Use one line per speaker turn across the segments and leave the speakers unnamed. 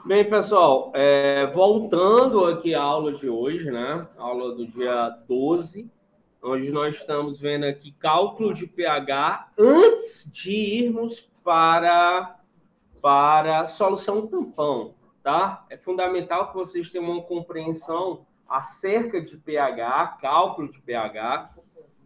Bem, pessoal, voltando aqui à aula de hoje, né? Aula do dia 12, onde nós estamos vendo aqui cálculo de pH antes de irmos para a solução tampão, tá? É fundamental que vocês tenham uma compreensão acerca de pH, cálculo de pH,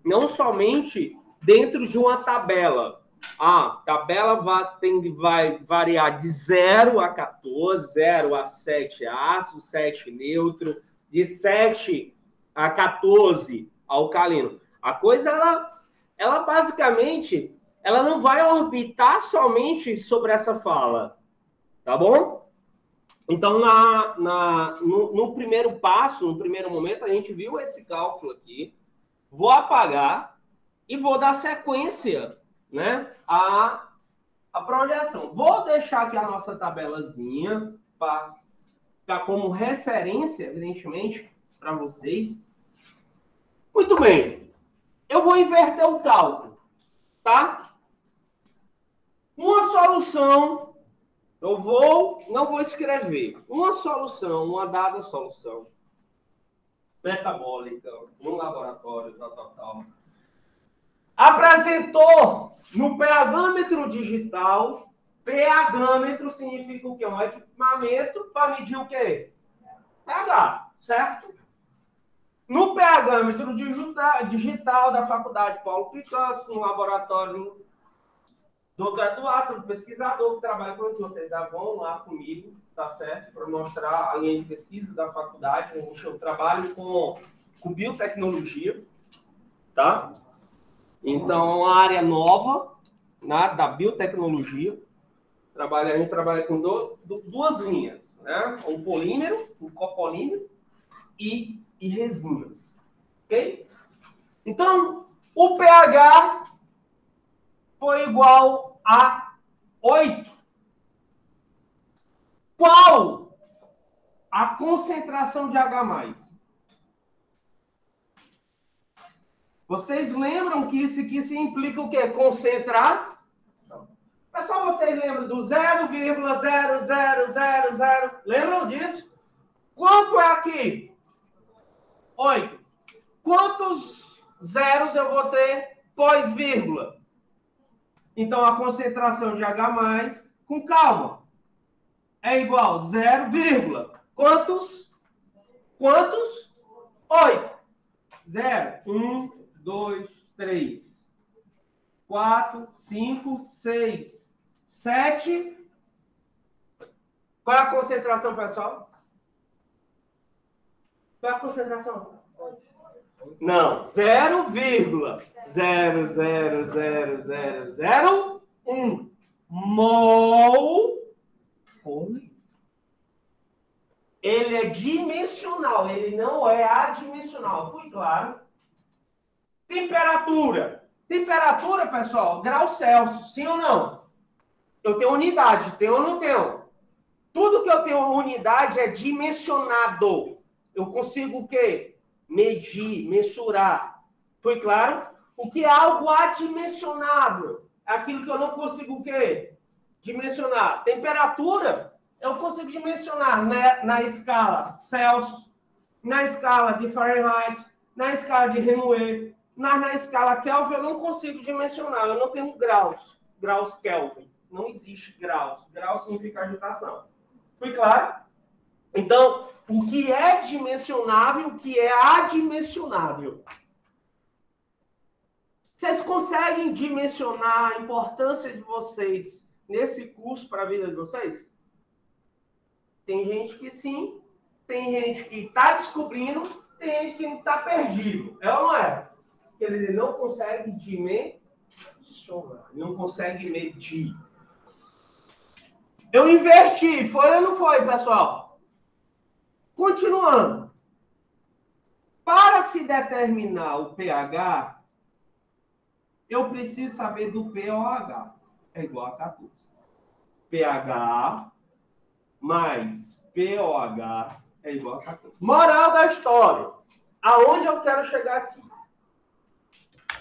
não somente dentro de uma tabela. A tabela vai variar de 0 a 14, 0 a 7 ácido, 7 neutro, de 7 a 14 alcalino. A coisa, ela basicamente, ela não vai orbitar somente sobre essa fala, tá bom? Então, no primeiro passo, no primeiro momento, a gente viu esse cálculo aqui. Vou apagar e vou dar sequência, né, a projeção. Vou deixar aqui a nossa tabelazinha para ficar como referência, evidentemente, para vocês. Muito bem. Eu vou inverter o cálculo, tá? Uma solução, não vou escrever. Uma solução, uma dada solução metabólica, no laboratório, tal. Apresentou no pHmetro digital. pHmetro significa o quê? Um equipamento para medir o quê? pH, certo? No pHmetro digital da Faculdade Paulo Picasso, no laboratório do graduado, do pesquisador que trabalha com vocês, vão lá comigo, tá certo? Para mostrar a linha de pesquisa da faculdade. Eu trabalho com biotecnologia, tá? Então, a área nova, né, da biotecnologia, a gente trabalha com duas linhas, né? Um polímero, um copolímero e resinas, ok? Então, o pH foi igual a 8. Qual a concentração de H+? Vocês lembram que isso aqui se implica o quê? Concentrar? Pessoal, vocês lembram do 0,0000? Lembram disso? Quanto é aqui? 8. Quantos zeros eu vou ter pós-vírgula? Então, a concentração de H+, com calma, é igual a 0, quantos? 8. 0, 1, 2, 3, 4, 5, 6, 7. Qual é a concentração, pessoal? Qual é a concentração? Não, 0,0000001 mol por litro. Ele é dimensional, ele não é adimensional. Fui claro? Temperatura. Temperatura, pessoal, graus Celsius, sim ou não? Eu tenho unidade, tenho ou não tenho? Tudo que eu tenho unidade é dimensionado. Eu consigo o quê? Medir, mensurar. Foi claro? O que é algo adimensionável? Aquilo que eu não consigo o quê? Dimensionar. Temperatura, eu consigo dimensionar na escala Celsius, na escala de Fahrenheit, na escala de Reaumur, na escala Kelvin eu não consigo dimensionar. Eu não tenho graus Kelvin. Não existe graus. Grau significa agitação. Foi claro? Então, o que é dimensionável, o que é adimensionável? Vocês conseguem dimensionar a importância de vocês nesse curso para a vida de vocês? Tem gente que sim, tem gente que está descobrindo, tem gente que está perdido. É ou não é? Ele não consegue dimensionar, não consegue medir. Eu inverti, foi ou não foi, pessoal? Continuando. Para se determinar o pH, eu preciso saber do pOH. É igual a 14. pH mais pOH é igual a 14. Moral da história. Aonde eu quero chegar aqui?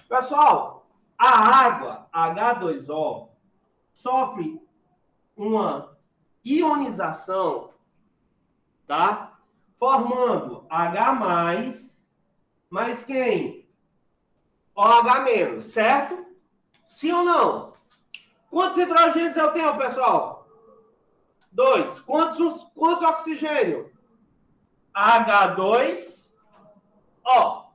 Pessoal, a água, H2O, sofre uma ionização, tá? Formando H+, mais quem? OH-, certo? Sim ou não? Quantos hidrogênios eu tenho, pessoal? 2. Quantos oxigênio? H2. Ó,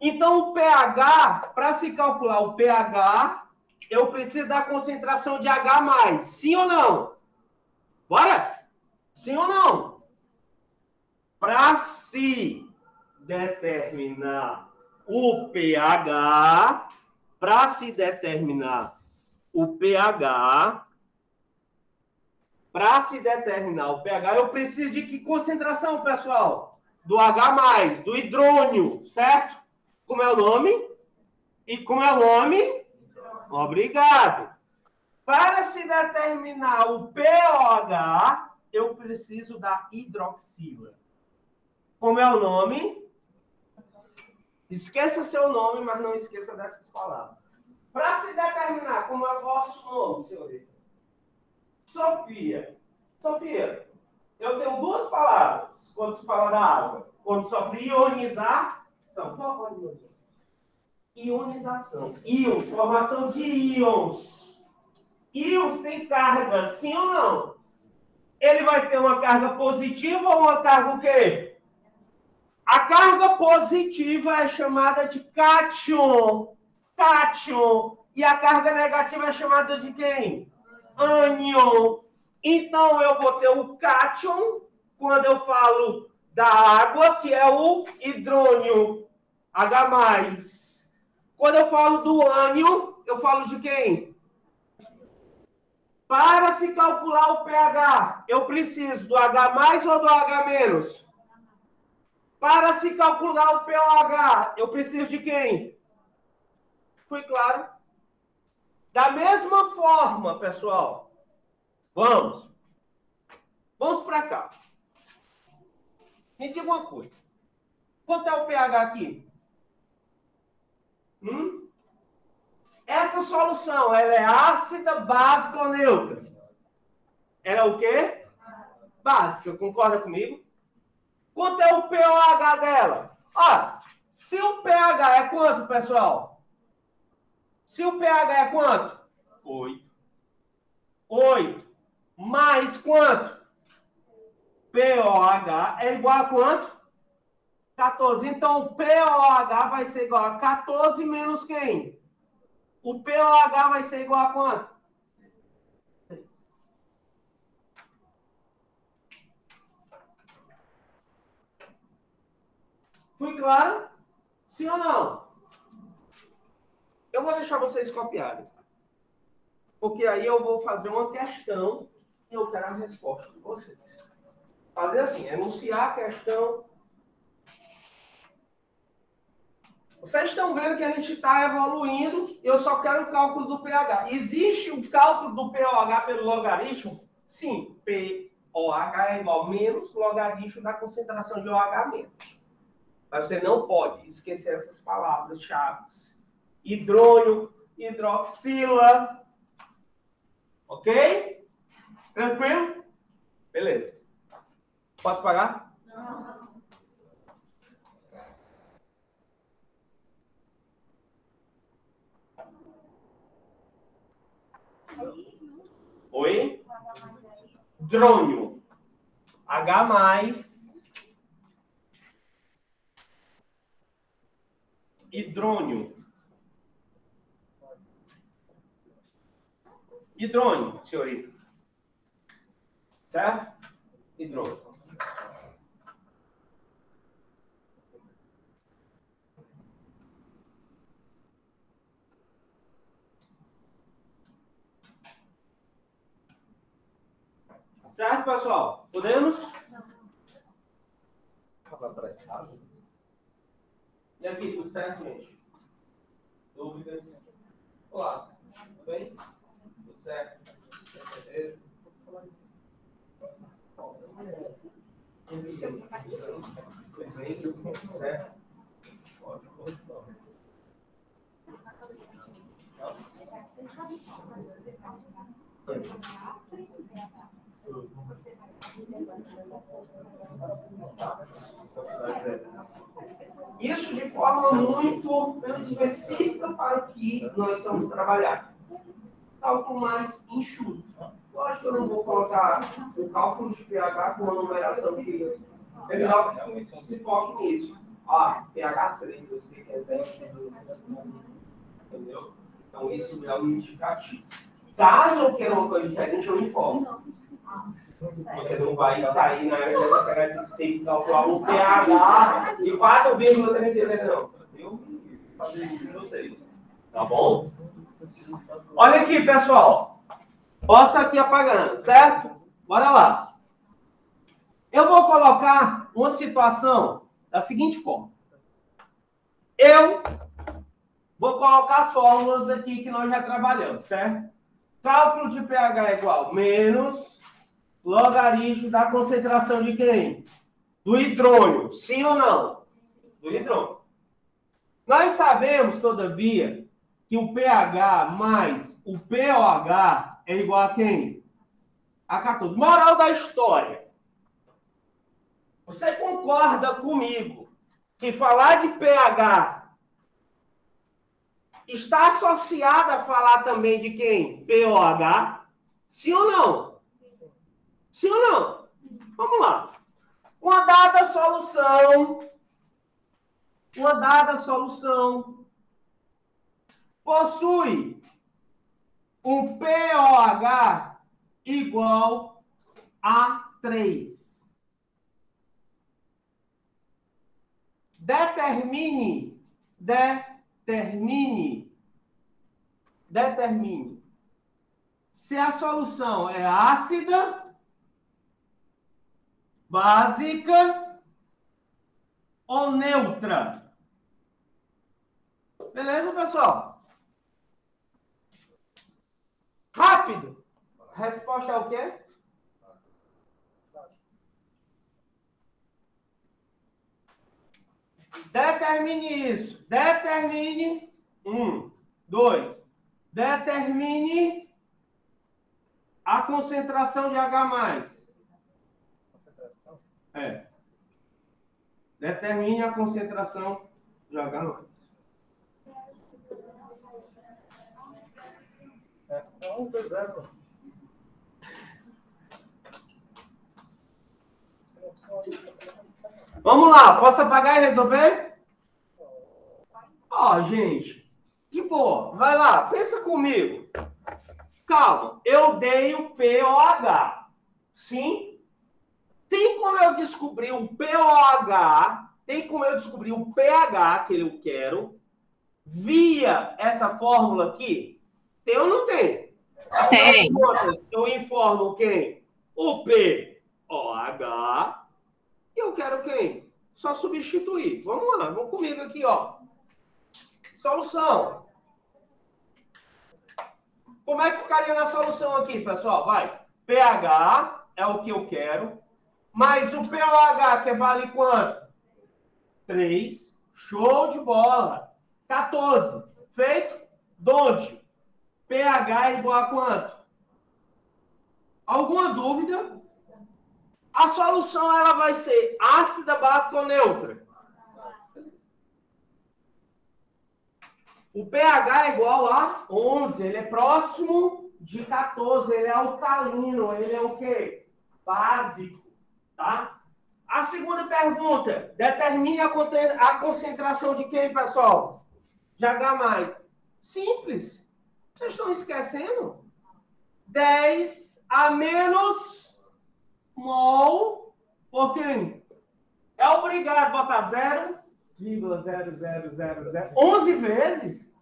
então o pH, para se calcular o pH, eu preciso da concentração de H+. Sim ou não? Bora? Sim ou não? Para se determinar o pH, para se determinar o pH, eu preciso de que concentração, pessoal? Do H+, do hidrônio, certo? Como é o nome? E como é o nome? Obrigado. Para se determinar o POH, eu preciso da hidroxila. Como é o nome? Esqueça seu nome, mas não esqueça dessas palavras. Para se determinar como é o vosso nome, senhorita? Sofia. Sofia, eu tenho duas palavras quando se fala da água. Quando sofre ionizar, ionização. Íons, formação de íons. Íons tem carga, sim ou não? Ele vai ter uma carga positiva ou uma carga o quê? A carga positiva é chamada de cátion. Cátion. E a carga negativa é chamada de quem? Ânion. Então, eu vou ter o cátion quando eu falo da água, que é o hidrônio, H+. Quando eu falo do ânion, eu falo de quem? Para se calcular o pH, eu preciso do H+ ou do H-? Para se calcular o pOH, eu preciso de quem? Foi claro? Da mesma forma, pessoal, vamos para cá. Me diga uma coisa. Quanto é o pH aqui? Essa solução, ela é ácida, básica ou neutra? Ela é o quê? Básica, concorda comigo? Quanto é o pOH dela? Ó, se o pH é quanto, pessoal? Se o pH é quanto? 8. 8. Mais quanto? pOH é igual a quanto? 14. Então, o pOH vai ser igual a 14 menos quem? O pOH vai ser igual a quanto? 3. Fui claro? Sim ou não? Eu vou deixar vocês copiarem. Porque aí eu vou fazer uma questão e eu quero a resposta de vocês. Fazer assim, enunciar a questão. Vocês estão vendo que a gente está evoluindo, eu só quero o cálculo do pH. Existe o cálculo do pOH pelo logaritmo? Sim, pOH é igual a menos logaritmo da concentração de OH menos. Mas você não pode esquecer essas palavras-chave. Hidrônio, hidroxila. Ok? Tranquilo? Beleza. Posso pagar? Não. Oi? Hidrônio. H+. Hidrônio. Hidrônio, senhorita. Certo? Hidrônio. Certo, pessoal? Podemos? E aqui, tudo certo, gente? Dúvidas? Olá, tudo bem? Tudo certo? Com certeza? Certo? Isso de forma muito específica para o que nós vamos trabalhar. Cálculo mais enxuto. Lógico que eu não vou colocar o cálculo de pH com uma numeração que é melhor que se foque nisso. pH 3, eu sei que é 0. Entendeu? Então, isso é um indicativo. Caso eu queira uma coisa diferente, eu informo. Você não vai estar aí na área dessa característica, tem que calcular o pH de 4,33, não. Eu fazer isso com vocês. Tá bom? Olha aqui, pessoal. Posso aqui apagando, certo? Bora lá. Eu vou colocar uma situação da seguinte forma. Eu vou colocar as fórmulas aqui que nós já trabalhamos, certo? Cálculo de pH é igual menos logaritmo da concentração de quem? Do hidrônio. Sim ou não? Do hidrônio. Nós sabemos, todavia, que o pH mais o pOH é igual a quem? A 14. Moral da história. Você concorda comigo que falar de pH está associado a falar também de quem? pOH? Sim ou não? Sim ou não? Vamos lá. Uma dada solução possui um pOH igual a 3. Determine se a solução é ácida, básica ou neutra. Beleza, pessoal? Rápido. A resposta é o quê? Determine isso. Determine. 1, 2. Determine a concentração de H+. Determine a concentração de H+. Vamos lá, posso apagar e resolver? Gente, de boa, vai lá, pensa comigo. Calma, eu dei o pOH, sim? Tem como eu descobrir o pOH, tem como eu descobrir o pH que eu quero via essa fórmula aqui? Tem ou não tem?
Tem.
Eu informo quem? O pOH. E eu quero quem? Só substituir. Vamos lá, vamos comigo aqui, ó. Solução. Como é que ficaria na solução aqui, pessoal? Vai. pH é o que eu quero. Mais o pOH, que vale quanto? 3. Show de bola. 14. Feito? Donde? pH é igual a quanto? Alguma dúvida? A solução ela vai ser ácida, básica ou neutra? O pH é igual a 11. Ele é próximo de 14. Ele é alcalino. Ele é o quê? Básico. Tá? A segunda pergunta. Determine a concentração de quem, pessoal? De H+. Simples. Vocês estão esquecendo? 10 a menos mol por quem? É obrigado a botar 0,0000 11 vezes.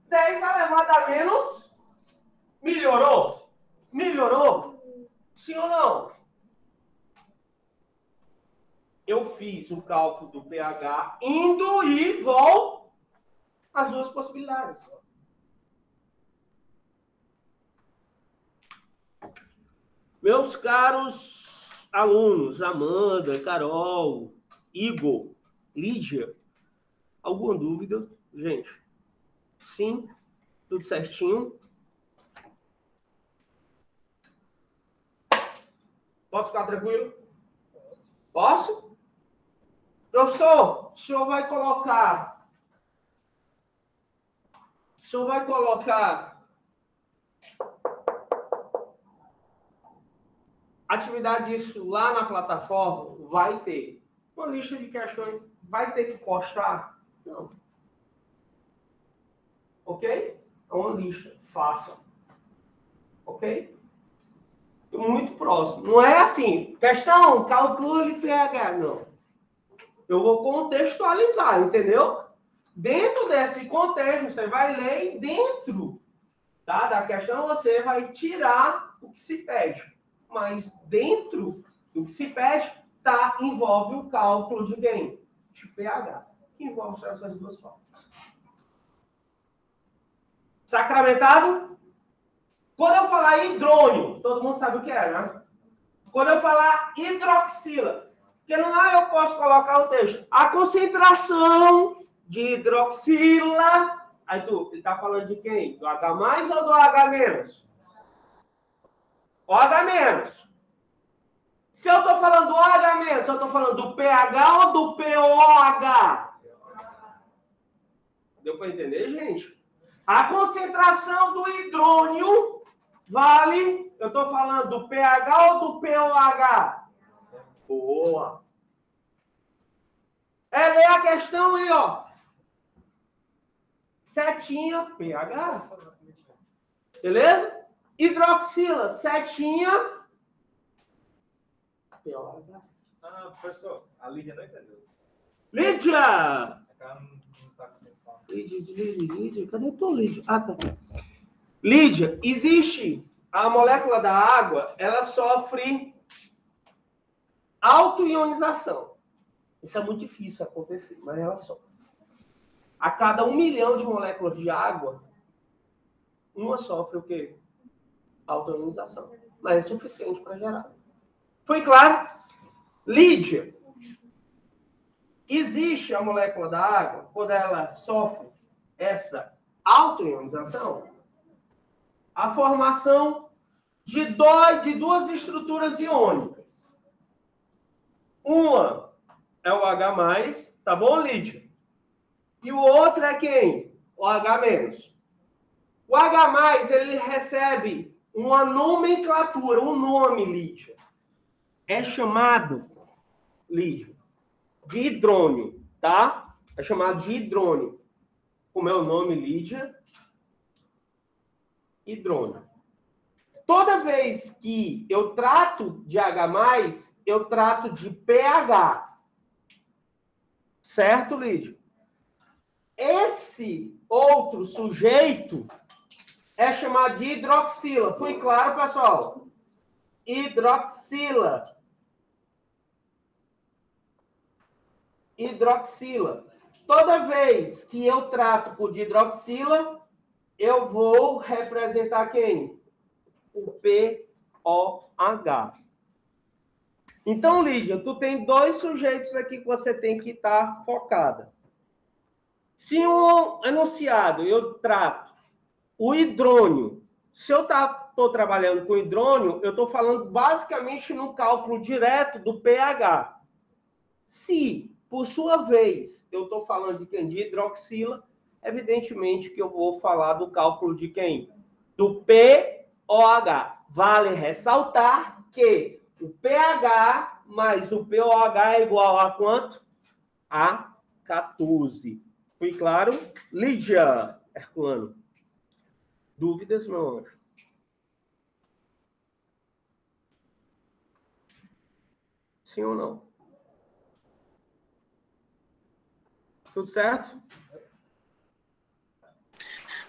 10 elevado a menos. Melhorou? Melhorou? Sim ou não? Eu fiz o cálculo do pH indo e volto as duas possibilidades. Meus caros alunos, Amanda, Carol, Igor, Lídia, alguma dúvida? Gente, sim, tudo certinho. Posso ficar tranquilo? Posso? Professor, o senhor vai colocar atividade disso lá na plataforma? Vai ter. Uma lista de questões, vai ter que postar? Não. Ok? É uma lista, faça. Ok? Muito próximo. Não é assim, questão, calcule pH, não. Eu vou contextualizar, entendeu? Dentro desse contexto, você vai ler e dentro, tá, da questão você vai tirar o que se pede. Mas dentro do que se pede, envolve o cálculo de quem? De pH, que envolve essas duas formas. Sacramentado? Quando eu falar hidrônio, todo mundo sabe o que é, né? Quando eu falar hidroxila, porque lá eu posso colocar o texto. A concentração de hidroxila. Aí ele está falando de quem? Do H mais ou do H menos? O H menos. Se eu estou falando do H menos, eu estou falando do pH ou do POH? Deu para entender, gente? A concentração do hidrônio vale, eu estou falando do pH ou do POH? Boa. É ler a questão aí, ó. Setinha, pH. Beleza? Hidroxila, setinha. pH.
Professor, a Lídia não entendeu.
Lídia! Lídia, cadê tua Lídia? Ah, tá. Lídia, existe a molécula da água, ela sofre autoionização. Isso é muito difícil acontecer, mas ela sofre. A cada 1 milhão de moléculas de água, uma sofre o quê? Autoionização. Mas é suficiente para gerar. Foi claro? Lídia, existe a molécula da água, quando ela sofre essa autoionização, a formação de duas estruturas iônicas. Uma é o H+, tá bom, Lídia? E o outro é quem? O H-. O H+, ele recebe uma nomenclatura, um nome, Lídia. É chamado, Lídia, de hidrônio, tá? É chamado de hidrônio. Como é o nome, Lídia? Hidrônio. Toda vez que eu trato de H+, eu trato de pH. Certo, Lídia? Esse outro sujeito é chamado de hidroxila. Foi claro, pessoal? Hidroxila. Hidroxila. Toda vez que eu trato por hidroxila, eu vou representar quem? O POH. Então, Lídia, tu tem dois sujeitos aqui que você tem que estar focada. Se um enunciado eu trato o hidrônio, se eu estou trabalhando com hidrônio, eu estou falando basicamente no cálculo direto do pH. Se, por sua vez, eu estou falando de quem? De hidroxila, evidentemente que eu vou falar do cálculo de quem? Do POH. Vale ressaltar que o pH mais o POH é igual a quanto? A 14. Foi claro? Lídia Herculano. Dúvidas, meu anjo? Sim ou não? Tudo certo?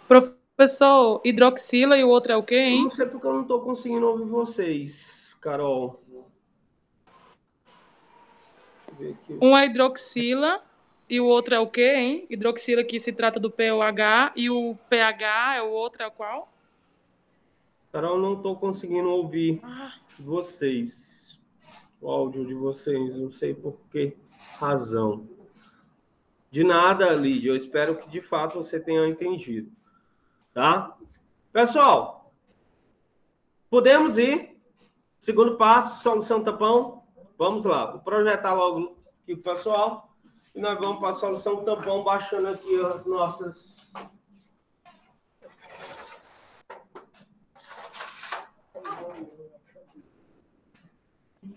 Professor, hidroxila e o outro é o quê, hein?
Eu não sei porque eu não estou conseguindo ouvir vocês, Carol. Deixa eu ver aqui.
Um é hidroxila e o outro é o quê, hein? Hidroxila que se trata do POH e o pH é o outro, é o qual?
Carol, não estou conseguindo ouvir vocês. O áudio de vocês, não sei por que razão. De nada, Lídia. Eu espero que de fato você tenha entendido. Tá? Pessoal, podemos ir? Segundo passo, solução tampão. Vamos lá, vou projetar logo aqui o pessoal. E nós vamos para a solução tampão, baixando aqui as nossas...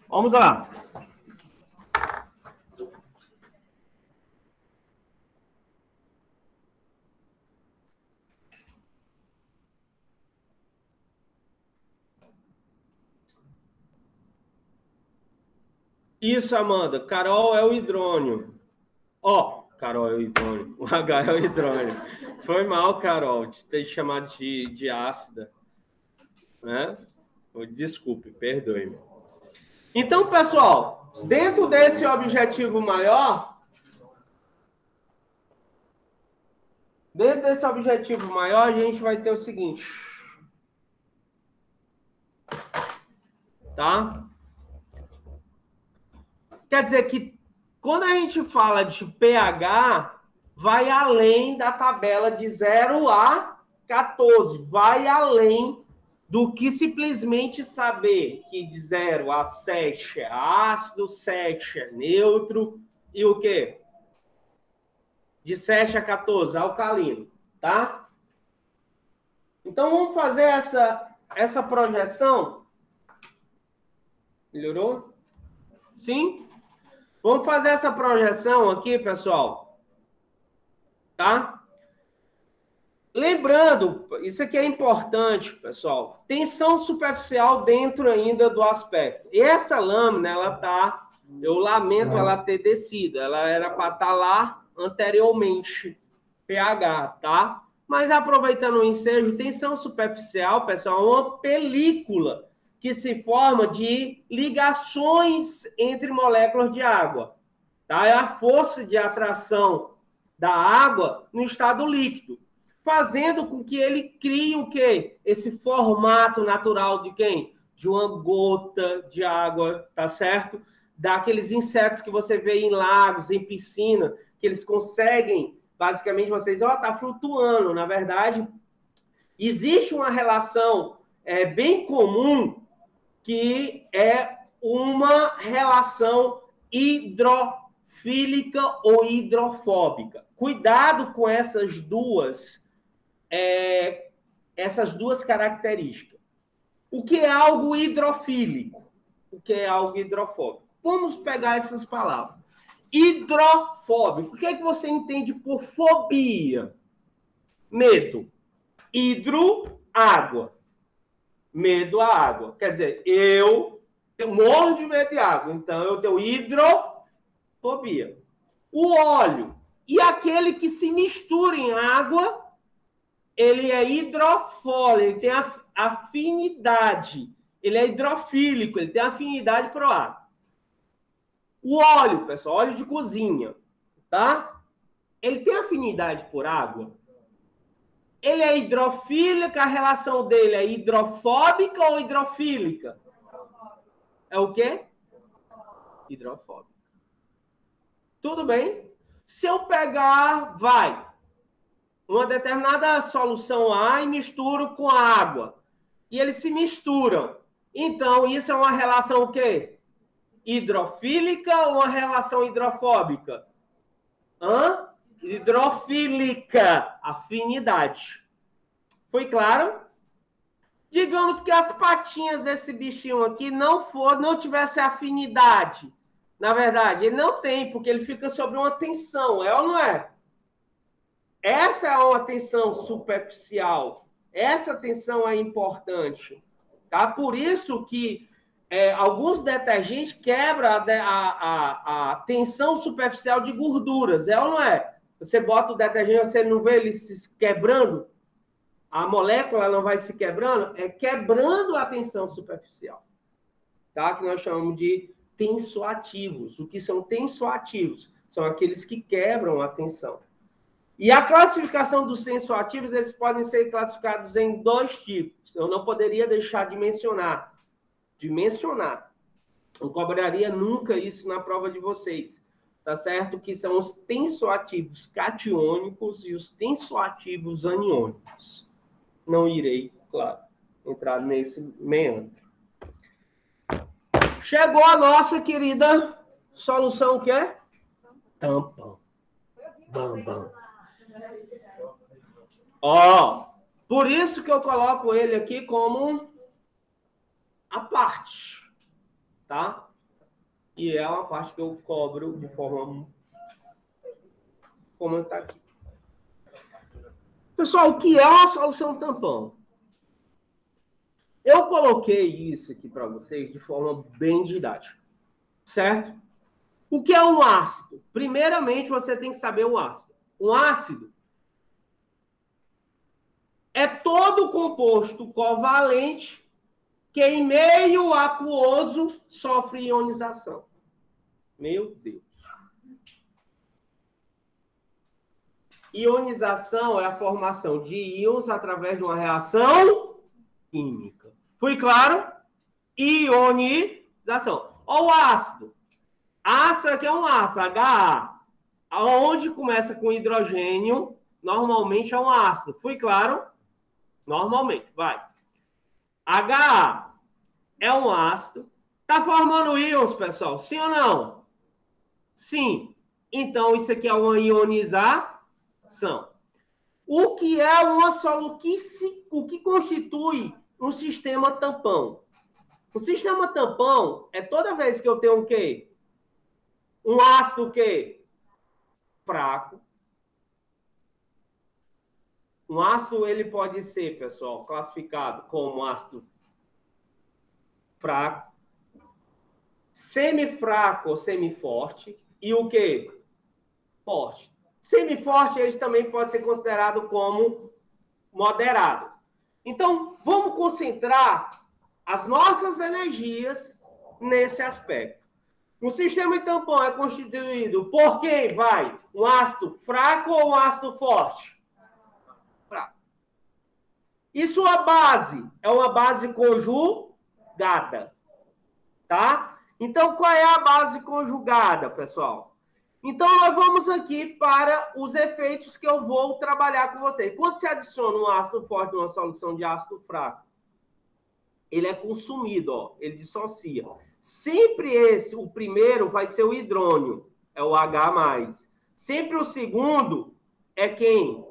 Vamos lá. Isso, Amanda. Carol é o hidrônio. Ó, Carol é o hidrônio. O H é o hidrônio. Foi mal, Carol, de ter chamado de ácida. Né? Desculpe, perdoe-me. Então, pessoal, dentro desse objetivo maior, a gente vai ter o seguinte. Tá? Quer dizer que quando a gente fala de pH, vai além da tabela de 0 a 14. Vai além do que simplesmente saber que de 0 a 7 é ácido, 7 é neutro e o quê? De 7 a 14, alcalino, tá? Então, vamos fazer essa projeção. Melhorou? Sim? Vamos fazer essa projeção aqui, pessoal. Tá? Lembrando, isso aqui é importante, pessoal. Tensão superficial dentro ainda do aspecto. E essa lâmina, ela tá... Eu lamento ela ter descido. Ela era para estar lá anteriormente. pH, tá? Mas aproveitando o ensejo, tensão superficial, pessoal, é uma película que se forma de ligações entre moléculas de água. Tá? É a força de atração da água no estado líquido, fazendo com que ele crie o quê? Esse formato natural de quem? De uma gota de água, tá certo? Daqueles insetos que você vê em lagos, em piscina, que eles conseguem, basicamente, vocês, ó, tá flutuando. Na verdade, existe uma relação bem comum que é uma relação hidrofílica ou hidrofóbica. Cuidado com essas duas características. O que é algo hidrofílico? O que é algo hidrofóbico? Vamos pegar essas palavras. Hidrofóbico. O que é que você entende por fobia? Medo. Hidro, água. Medo à água. Quer dizer, eu morro de medo de água, então eu tenho hidrofobia. O óleo e aquele que se mistura em água, ele é hidrofólico, ele tem afinidade, ele é hidrofílico, ele tem afinidade para o ar. O óleo, pessoal, óleo de cozinha, tá? Ele tem afinidade por água? Ele é hidrofílico, a relação dele é hidrofóbica ou hidrofílica? É o quê? Hidrofóbica. Tudo bem? Se eu pegar, uma determinada solução A e misturo com a água, e eles se misturam, então isso é uma relação o quê? Hidrofílica ou uma relação hidrofóbica? Hidrofílica, afinidade. Foi claro? Digamos que as patinhas desse bichinho aqui não tivesse afinidade. Na verdade, ele não tem, porque ele fica sob uma tensão, é ou não é? Essa é uma tensão superficial. Essa tensão é importante. Tá? Por isso que alguns detergentes quebram a tensão superficial de gorduras, é ou não é? Você bota o detergente, você não vê ele se quebrando? A molécula não vai se quebrando? É quebrando a tensão superficial. Tá? Que nós chamamos de tensoativos. O que são tensoativos? São aqueles que quebram a tensão. E a classificação dos tensoativos, eles podem ser classificados em 2 tipos. Eu não poderia deixar de mencionar. Não cobraria nunca isso na prova de vocês. Tá certo? Que são os tensoativos catiônicos e os tensoativos aniônicos. Não irei, claro, entrar nesse meandro. Chegou a nossa querida solução que é tampão. Bam, bam. Ó, por isso que eu coloco ele aqui como a parte, tá? E é uma parte que eu cobro de forma como está aqui. Pessoal, o que é uma solução tampão? Eu coloquei isso aqui para vocês de forma bem didática, certo? O que é um ácido? Primeiramente, você tem que saber o ácido. Um ácido é todo composto covalente que em meio aquoso sofre ionização. Meu Deus. Ionização é a formação de íons através de uma reação química. Fui claro? Ionização. Olha o ácido. Ácido aqui é um ácido, HA. Onde começa com hidrogênio, normalmente é um ácido. Fui claro? Normalmente, vai. HA é um ácido. Está formando íons, pessoal? Sim ou não? Sim. Então, isso aqui é uma ionização. O que é uma solução? O que constitui um sistema tampão? O sistema tampão é toda vez que eu tenho o quê? Um ácido o quê? Fraco. Um ácido, ele pode ser, pessoal, classificado como ácido fraco, semifraco ou semiforte, e o quê? Forte. Semiforte, eles também podem ser considerados como moderado. Então, vamos concentrar as nossas energias nesse aspecto. O sistema de tampão é constituído por quem vai? Um ácido fraco ou um ácido forte? Fraco. E sua base? É uma base conjugada. Tá? Então, qual é a base conjugada, pessoal? Então, nós vamos aqui para os efeitos que eu vou trabalhar com vocês. Quando se adiciona um ácido forte numa solução de ácido fraco, ele é consumido, ó, ele dissocia. Sempre o primeiro vai ser o hidrônio, é o H+. Sempre o segundo é quem?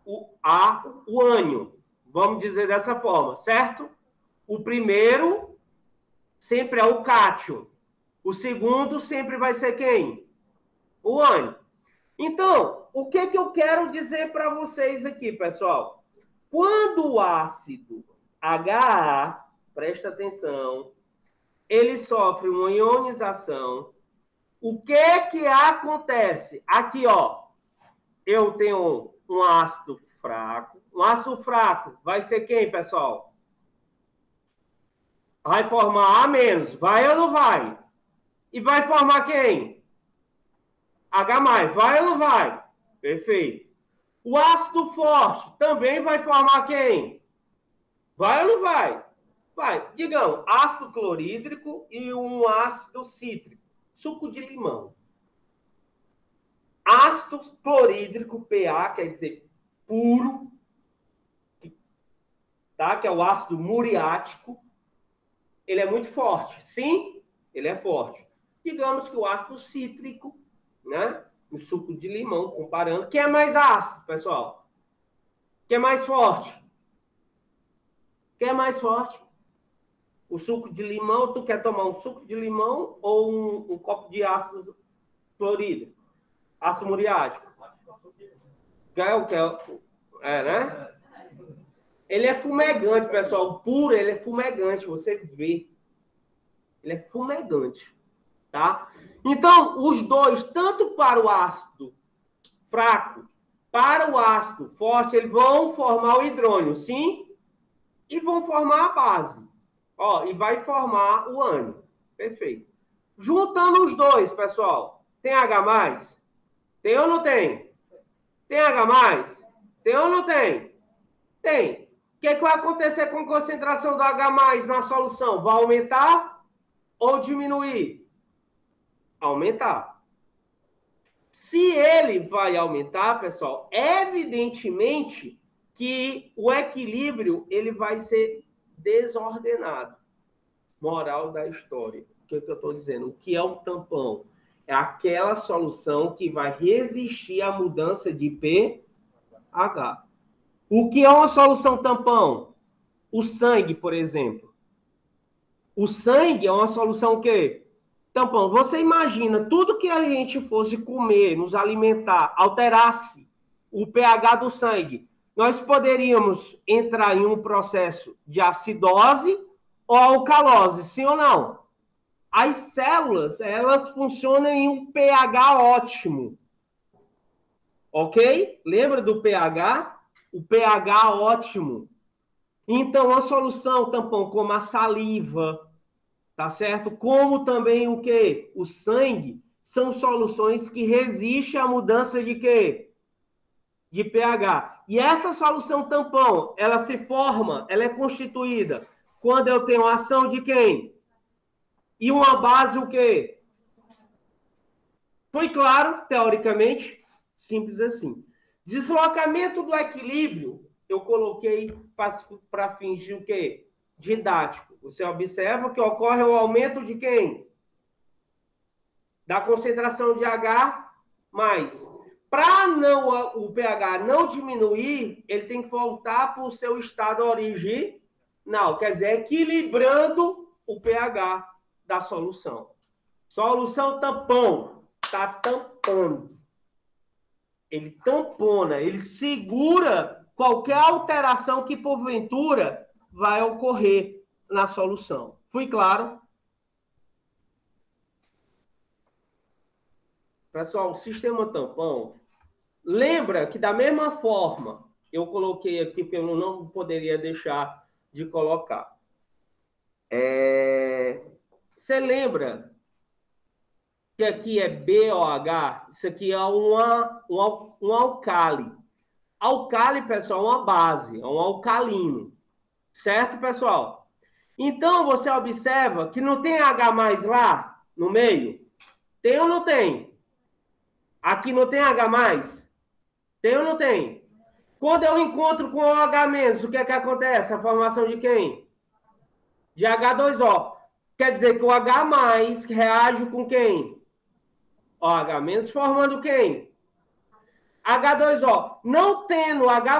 O ânion. Vamos dizer dessa forma, certo? O primeiro sempre é o cátion. O segundo sempre vai ser quem? O ânion. Então, o que eu quero dizer para vocês aqui, pessoal? Quando o ácido HA, presta atenção, ele sofre uma ionização, o que acontece? Aqui, ó, eu tenho um ácido fraco. Um ácido fraco vai ser quem, pessoal? Vai formar A-, vai ou não vai? E vai formar quem? H+, vai ou não vai? Perfeito. O ácido forte também vai formar quem? Vai ou não vai? Vai. Digamos, ácido clorídrico e um ácido cítrico. Suco de limão. Ácido clorídrico, PA, quer dizer puro, tá? Que é o ácido muriático. Ele é muito forte. Sim, ele é forte. Digamos que o ácido cítrico, né? O suco de limão, comparando. Quem é mais ácido, pessoal? Quem é mais forte? Quem é mais forte? O suco de limão, tu quer tomar um suco de limão ou um copo de ácido clorídrico? Ácido muriático? É, né? Ele é fumegante, pessoal. Puro, ele é fumegante, você vê. Ele é fumegante, tá? Então, os dois, tanto para o ácido fraco, para o ácido forte, eles vão formar o hidrônio, sim? E vão formar a base. Ó, e vai formar o ânion. Perfeito. Juntando os dois, pessoal, tem H+? Tem ou não tem? Tem H+? Tem ou não tem? Tem. O que vai acontecer com a concentração do H+ na solução? Vai aumentar ou diminuir? Aumentar. Se ele vai aumentar, pessoal, evidentemente que o equilíbrio ele vai ser desordenado. Moral da história. O que eu estou dizendo? O que é o tampão? É aquela solução que vai resistir à mudança de pH. O que é uma solução tampão? O sangue, por exemplo. O sangue é uma solução o quê? Tampão. Você imagina, tudo que a gente fosse comer, nos alimentar, alterasse o pH do sangue, nós poderíamos entrar em um processo de acidose ou alcalose, sim ou não? As células, elas funcionam em um pH ótimo. Ok? Lembra do pH? O pH ótimo. Então, a solução tampão, como a saliva, tá certo? Como também o quê? O sangue, são soluções que resistem à mudança de quê? De pH. E essa solução tampão, ela se forma, ela é constituída quando eu tenho ação de quem? E uma base o quê? Foi claro, teoricamente, simples assim. Deslocamento do equilíbrio, eu coloquei para fingir o quê? Didático. Você observa que ocorre o aumento de quem? Da concentração de H+. Para o pH não diminuir, ele tem que voltar para o seu estado original, quer dizer, equilibrando o pH da solução. Solução tampão, está tampando. Ele tampona, ele segura qualquer alteração que, porventura, vai ocorrer na solução. Fui claro? Pessoal, o sistema tampão, lembra que da mesma forma, eu coloquei aqui, porque eu não poderia deixar de colocar. Você lembra que aqui é BOH? Isso aqui é um alcali. Alcali, pessoal, é uma base, é um alcalino. Certo, pessoal? Então, você observa que não tem H+ lá no meio? Tem ou não tem? Aqui não tem H+? Tem ou não tem? Quando eu encontro com o H-, o que é que acontece? A formação de quem? De H2O. Quer dizer que o H+ reage com quem? O H- formando quem? H2O. Não tendo H+,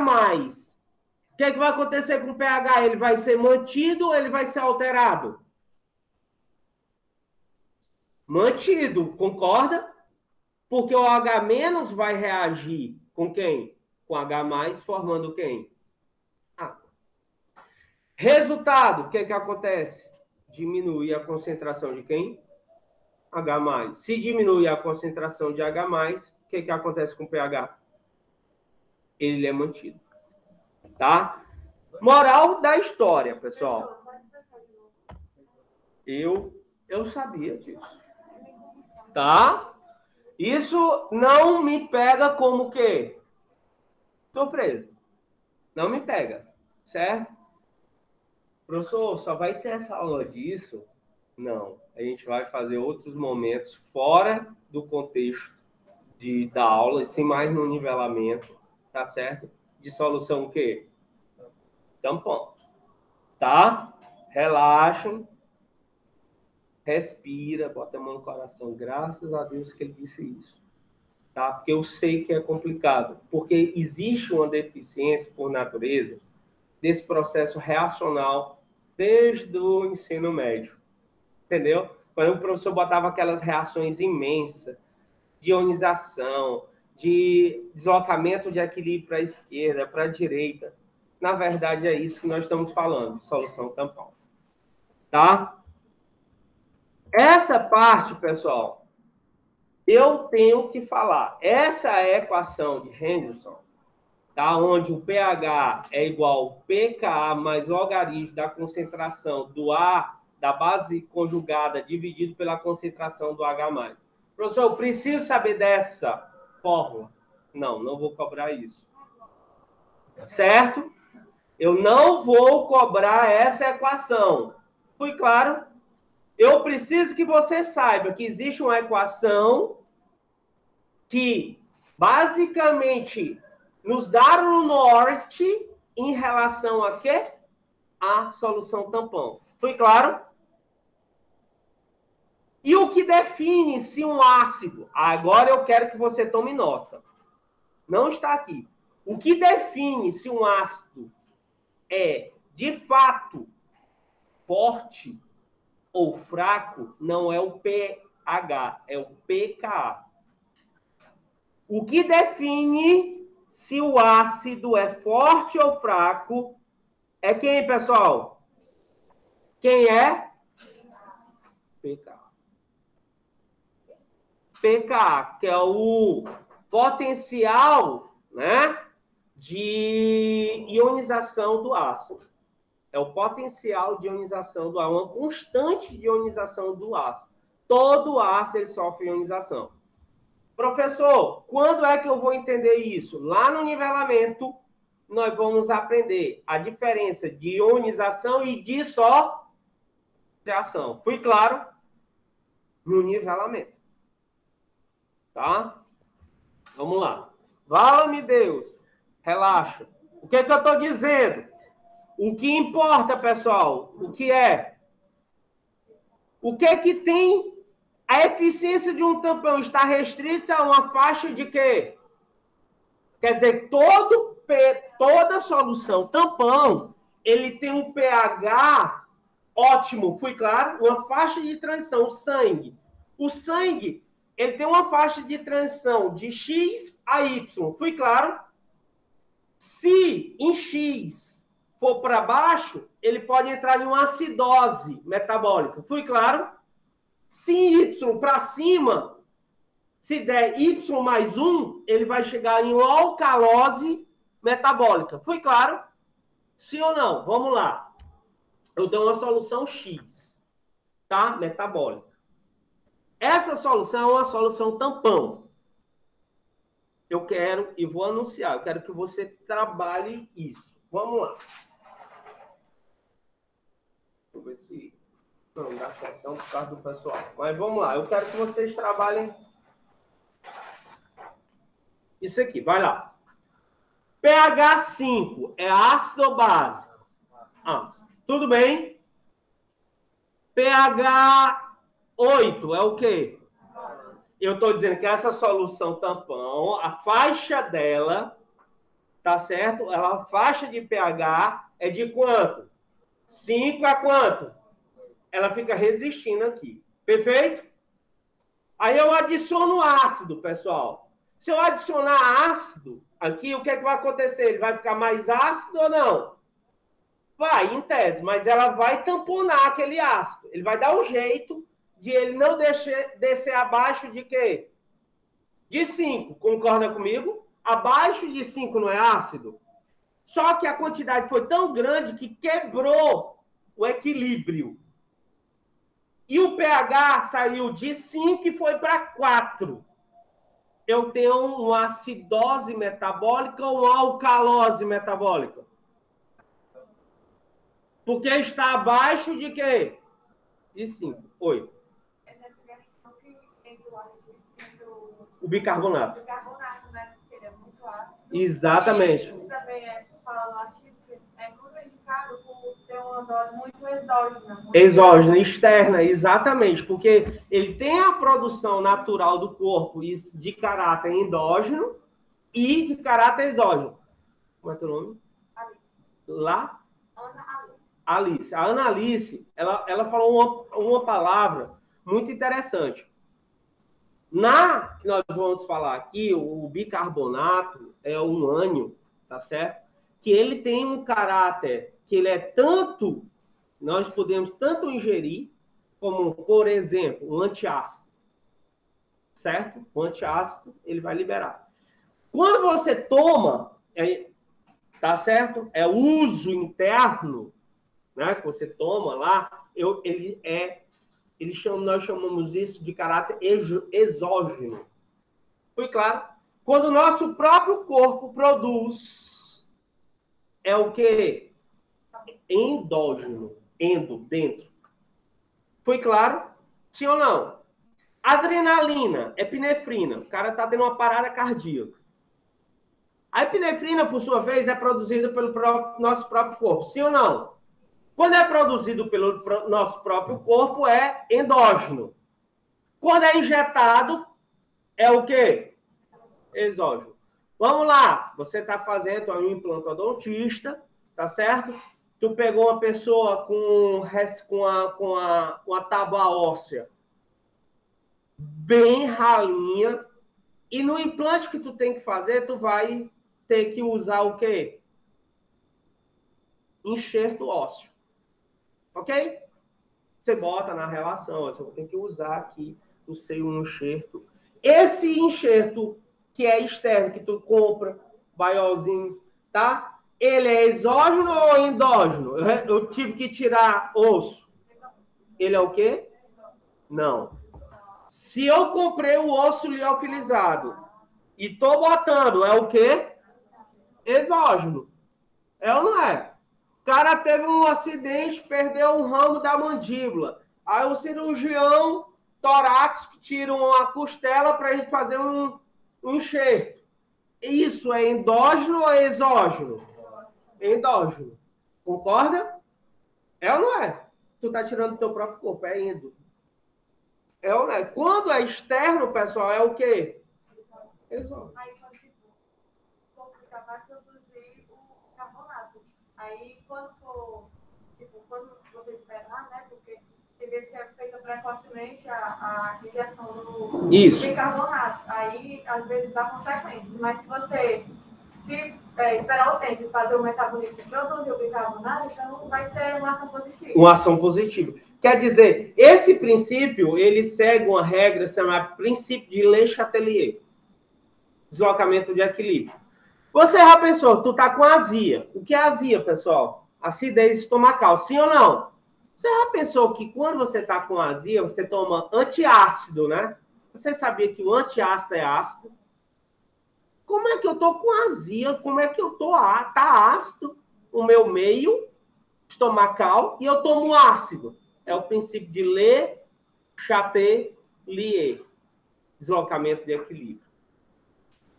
o que é que vai acontecer com o pH? Ele vai ser mantido ou ele vai ser alterado? Mantido, concorda? Porque o H- vai reagir com quem? Com H+, formando quem? Água. Resultado, o que é que acontece? Diminui a concentração de quem? H+. Se diminui a concentração de H+, o que é que acontece com o pH? Ele é mantido. Tá? Moral da história, pessoal. Eu sabia disso. Tá? Isso não me pega como o quê? Surpresa. Não me pega. Certo? Professor, só vai ter essa aula disso? Não. A gente vai fazer outros momentos fora do contexto da aula, sim, mais no nivelamento, tá certo? De solução o quê? Tampão. Tá? Relaxem. Respira, bota a mão no coração. Graças a Deus que ele disse isso. Tá? Porque eu sei que é complicado. Porque existe uma deficiência, por natureza, desse processo reacional desde o ensino médio. Entendeu? Quando o professor botava aquelas reações imensas de ionização, de deslocamento de equilíbrio para a esquerda, para a direita. Na verdade, é isso que nós estamos falando, de solução tampão. Tá? Essa parte, pessoal, eu tenho que falar. Essa é a equação de Henderson, tá? Onde o pH é igual ao pKa mais o logaritmo da concentração do A, da base conjugada, dividido pela concentração do H+. Professor, eu preciso saber dessa fórmula? Não vou cobrar isso. Certo? Eu não vou cobrar essa equação. Fui claro? Eu preciso que você saiba que existe uma equação que, basicamente, nos dá o norte em relação a quê? A solução tampão. Foi claro? E o que define se um ácido... Agora eu quero que você tome nota. Não está aqui. O que define se um ácido é, de fato, forte ou fraco, não é o pH, é o pKa. O que define se o ácido é forte ou fraco é quem, pessoal? Quem é? pKa. pKa, que é o potencial, né, de ionização do ácido. É o potencial de ionização do ácido, uma constante de ionização do ácido. Todo ácido ele sofre ionização. Professor, quando é que eu vou entender isso? Lá no nivelamento, nós vamos aprender a diferença de ionização e dissociação. Fui claro? No nivelamento. Tá? Vamos lá. Fala-me, Deus. Relaxa. O que é que eu estou dizendo? O que importa, pessoal? O que é? O que é que tem? A eficiência de um tampão está restrita a uma faixa de quê? Quer dizer, toda solução tampão, ele tem um pH ótimo. Fui claro? Uma faixa de transição. O sangue. O sangue, ele tem uma faixa de transição de X a Y. Fui claro? Se em X for para baixo, ele pode entrar em uma acidose metabólica. Fui claro? Se em Y para cima, se der Y mais 1, ele vai chegar em uma alcalose metabólica. Fui claro? Sim ou não? Vamos lá. Eu dou uma solução X, tá? Metabólica. Essa solução é uma solução tampão. Eu quero, e vou anunciar, eu quero que você trabalhe isso. Vamos lá. Deixa eu ver se não dá certo não por causa do pessoal. Mas vamos lá, eu quero que vocês trabalhem isso aqui. Vai lá. pH 5 é ácido ou base? Tudo bem? pH 8 é o quê? Eu estou dizendo que essa solução tampão, a faixa dela, tá certo? A faixa de pH é de quanto? 5 a quanto? Ela fica resistindo aqui. Perfeito? Aí eu adiciono ácido, pessoal. Se eu adicionar ácido aqui, o que é que vai acontecer? Ele vai ficar mais ácido ou não? Vai, em tese, mas ela vai tamponar aquele ácido. Ele vai dar um jeito de ele não descer abaixo de quê? De 5. Concorda comigo? Abaixo de 5 não é ácido? Só que a quantidade foi tão grande que quebrou o equilíbrio. E o pH saiu de 5 e foi para 4. Eu tenho uma acidose metabólica ou uma alcalose metabólica? Porque está abaixo de quê? De 5. Oi. O bicarbonato. O bicarbonato, né? Porque ele é muito ácido. Exatamente. E também é contraindicado por ter uma dose muito exógena. Exógena, externa, exatamente. Porque ele tem a produção natural do corpo de caráter endógeno e de caráter exógeno. Como é teu nome? Alice. Lá? Ana Alice. Alice. A Ana Alice, ela falou uma palavra muito interessante. Que nós vamos falar aqui, o bicarbonato é um ânion, tá certo? Que ele tem um caráter que ele é tanto, nós podemos tanto ingerir, como, por exemplo, um antiácido, certo? O antiácido, ele vai liberar. Quando você toma, tá certo? É uso interno, né? Que você toma lá, nós chamamos isso de caráter exógeno. Foi claro? Quando o nosso próprio corpo produz, é o quê? Endógeno. Dentro. Foi claro? Sim ou não? Adrenalina, epinefrina. O cara está tendo uma parada cardíaca. A epinefrina, por sua vez, é produzida pelo nosso próprio corpo. Sim ou não? Quando é produzido pelo nosso próprio corpo, é endógeno. Quando é injetado, é o quê? Exógeno. Vamos lá. Você está fazendo um implantodontista, tá certo? Tu pegou uma pessoa com a tábua óssea bem ralinha, e no implante que tu tem que fazer, tu vai ter que usar o quê? Enxerto ósseo. Ok? Você bota na relação, você tem que usar aqui o seu enxerto. Esse enxerto que é externo, que tu compra, baiolzinhos, tá? Ele é exógeno ou endógeno? Eu tive que tirar osso. Ele é o quê? Não. Se eu comprei o osso liofilizado e tô botando, é o quê? Exógeno. É ou não é? O cara teve um acidente, perdeu um ramo da mandíbula. Aí o cirurgião torácico tira uma costela para a gente fazer um enxerto. Isso é endógeno ou exógeno? Endógeno. Concorda? É ou não é? Tu tá tirando do teu próprio corpo, é endo. É ou não é? Quando é externo, pessoal, é o quê? Exógeno.
Aí, quando for vai produzir o carbonato. Aí, quando for, quando você esperar, né? Porque deve ser feita precocemente a injeção do bicarbonato. Aí, às vezes, dá consequências. Mas se você esperar o tempo de fazer o metabolismo e produzir o bicarbonato, então vai ser uma ação positiva.
Uma ação positiva. Quer dizer, esse princípio, ele segue uma regra chamada princípio de Le Chatelier. Deslocamento de equilíbrio. Você já pensou, tu tá com azia. O que é azia, pessoal? Acidez estomacal, sim ou não? Você já pensou que quando você tá com azia, você toma antiácido, né? Você sabia que o antiácido é ácido? Como é que eu tô com azia? Como é que eu tô? Tá ácido o meu meio estomacal e eu tomo ácido. É o princípio de Le Chatelier. Deslocamento de equilíbrio.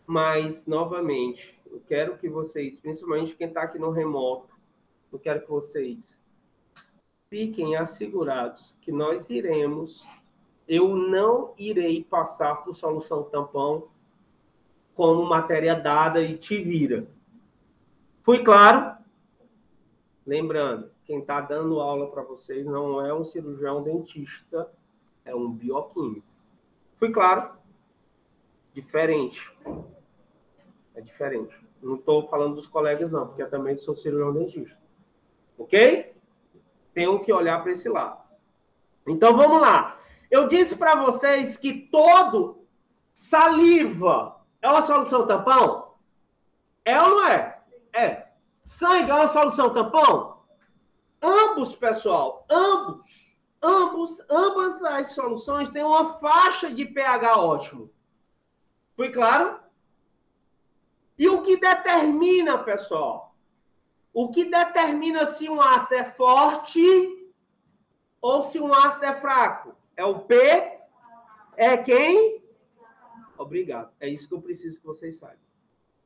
Mas, novamente, eu quero que vocês, principalmente quem está aqui no remoto, eu quero que vocês fiquem assegurados que eu não irei passar por solução tampão como matéria dada e te vira. Fui claro? Lembrando, quem está dando aula para vocês não é um cirurgião dentista, é um bioquímico. Fui claro? Diferente. É diferente. Não estou falando dos colegas, não, porque eu também sou cirurgião dentista. Ok? Tenho que olhar para esse lado. Então, vamos lá. Eu disse para vocês que todo saliva é uma solução tampão? É ou não é? É. Sangue é uma solução tampão? Ambos, pessoal, ambas as soluções têm uma faixa de pH ótimo. Foi claro? E o que determina, pessoal? O que determina se um ácido é forte ou se um ácido é fraco? É o P? É quem? Obrigado. É isso que eu preciso que vocês saibam.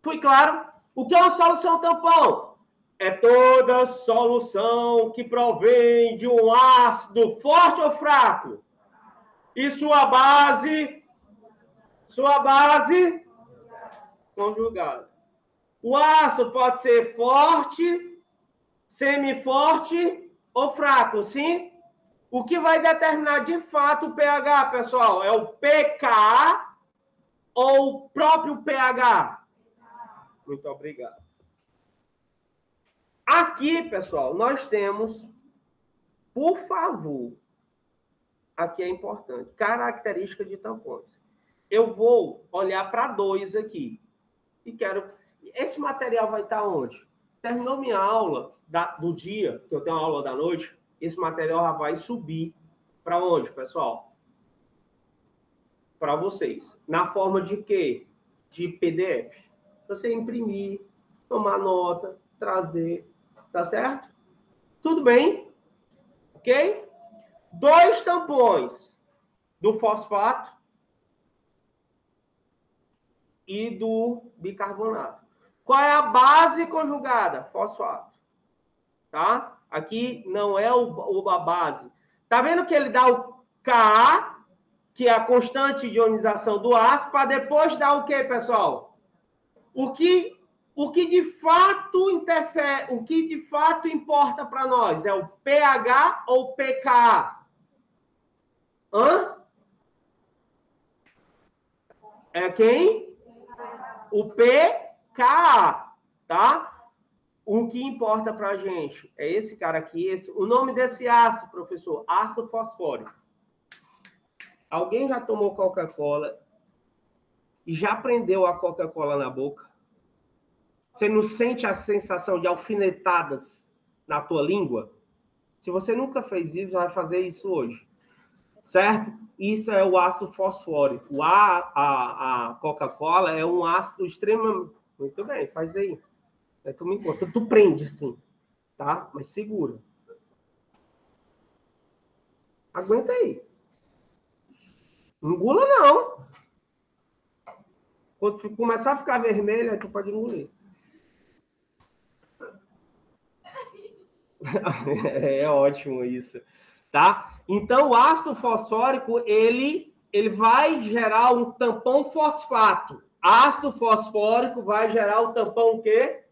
Foi claro? O que é uma solução tampão? É toda solução que provém de um ácido forte ou fraco? E sua base conjugada. O ácido pode ser forte, semiforte ou fraco, sim? O que vai determinar de fato o pH, pessoal? É o pKa ou o próprio pH? Muito obrigado. Aqui, pessoal, nós temos, por favor, aqui é importante, característica de tampões. Eu vou olhar para 2 aqui. E quero... Esse material vai estar onde? Terminou minha aula do dia, que eu tenho uma aula da noite, esse material já vai subir para onde, pessoal? Para vocês. Na forma de quê? De PDF. Você imprimir, tomar nota, trazer. Tá certo? Tudo bem? Ok? 2 tampões do fosfato e do bicarbonato. Qual é a base conjugada? Fosfato. Tá? Aqui não é a base. Tá vendo que ele dá o Ka, que é a constante de ionização do ácido, para depois dar o quê, pessoal? O que de fato interfere, o que de fato importa para nós? É o pH ou o pKa? Hã? É quem? O pKa, tá? O que importa para a gente é esse cara aqui. O nome desse ácido, professor, ácido fosfórico. Alguém já tomou Coca-Cola e já prendeu a Coca-Cola na boca? Você não sente a sensação de alfinetadas na tua língua? Se você nunca fez isso, vai fazer isso hoje. Certo? Isso é o ácido fosfórico. A Coca-Cola é um ácido extremamente... Muito bem, faz aí. Tu me encontra. Tu prende assim, tá? Mas segura. Aguenta aí. Não engula, não. Quando começar a ficar vermelho, aí tu pode engolir. É ótimo isso, tá? Então, o ácido fosfórico, ele vai gerar um tampão fosfato. Ácido fosfórico vai gerar o tampão o quê?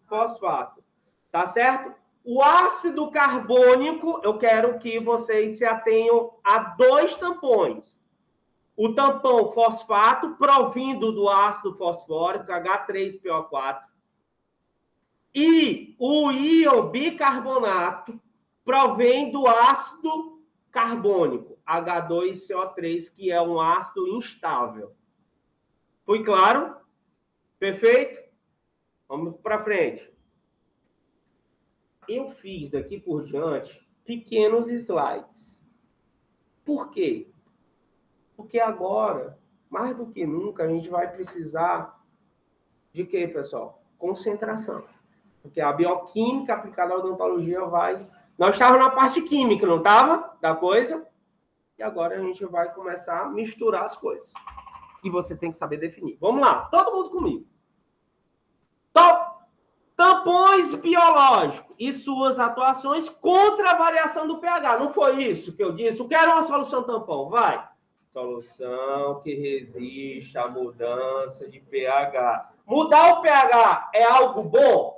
Fosfato. Tá certo? O ácido carbônico, eu quero que vocês se atenham a 2 tampões. O tampão fosfato, provindo do ácido fosfórico, H3PO4. E o íon bicarbonato provém do ácido carbônico, H2CO3, que é um ácido instável. Foi claro? Perfeito? Vamos para frente. Eu fiz daqui por diante pequenos slides. Por quê? Porque agora, mais do que nunca, a gente vai precisar de quê, pessoal? Concentração. Porque a bioquímica aplicada à odontologia vai... Nós estávamos na parte química, não estava? Da coisa. E agora a gente vai começar a misturar as coisas. E você tem que saber definir. Vamos lá, todo mundo comigo. Tampões biológicos e suas atuações contra a variação do pH. Não foi isso que eu disse? Eu quero uma solução tampão. Vai. Solução que resiste à mudança de pH. Mudar o pH é algo bom?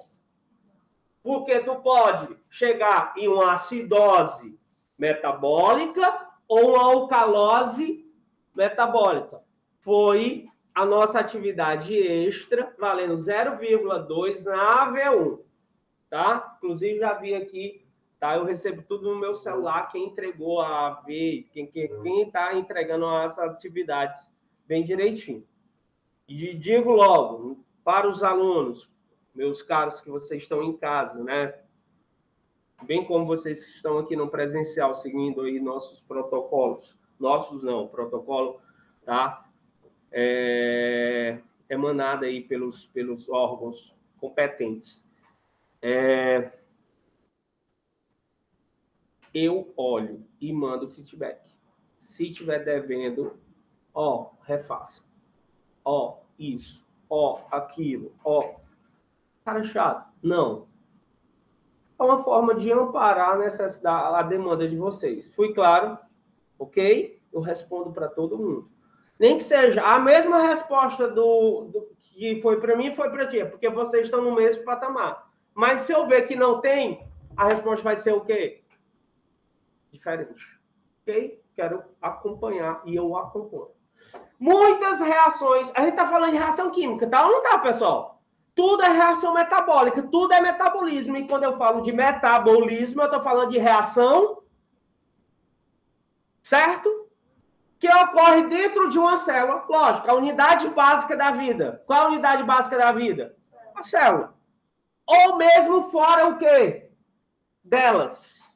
Porque tu pode chegar em uma acidose metabólica ou uma alcalose metabólica. Foi a nossa atividade extra, valendo 0,2 na AV1, tá? Inclusive, já vi aqui, tá? Eu recebo tudo no meu celular, quem entregou a AV, quem tá entregando essas atividades bem direitinho. E digo logo, para os alunos, meus caros, que vocês estão em casa, né? Bem como vocês que estão aqui no presencial, seguindo aí nossos protocolos. Nossos não, protocolo, tá? Emanada aí pelos órgãos competentes. Eu olho e mando feedback. Se tiver devendo, refaça. Isso. Aquilo. Cara chato. Não. É uma forma de amparar a necessidade, a demanda de vocês. Fui claro? Ok? Eu respondo para todo mundo. Nem que seja a mesma resposta do que foi para mim, foi para ti, porque vocês estão no mesmo patamar. Mas se eu ver que não tem, a resposta vai ser o quê? Diferente. Ok? Quero acompanhar e eu acompanho. Muitas reações. A gente está falando de reação química, tá ou não tá, pessoal? Tudo é reação metabólica, tudo é metabolismo. E quando eu falo de metabolismo, eu estou falando de reação, certo? Que ocorre dentro de uma célula. Lógico, a unidade básica da vida. Qual a unidade básica da vida? A célula. Ou mesmo fora o quê? Delas.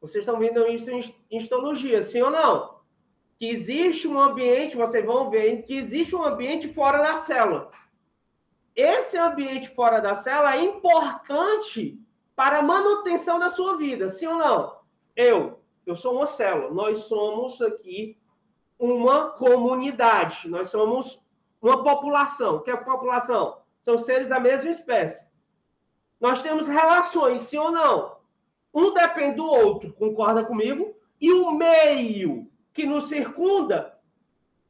Vocês estão vendo isso em histologia, sim ou não? Que existe um ambiente, vocês vão ver, que existe um ambiente fora da célula. Esse ambiente fora da célula é importante para a manutenção da sua vida, sim ou não? Eu sou uma célula. Nós somos aqui uma comunidade. Nós somos uma população. O que é população? São seres da mesma espécie. Nós temos relações, sim ou não? Um depende do outro, concorda comigo? E o meio que nos circunda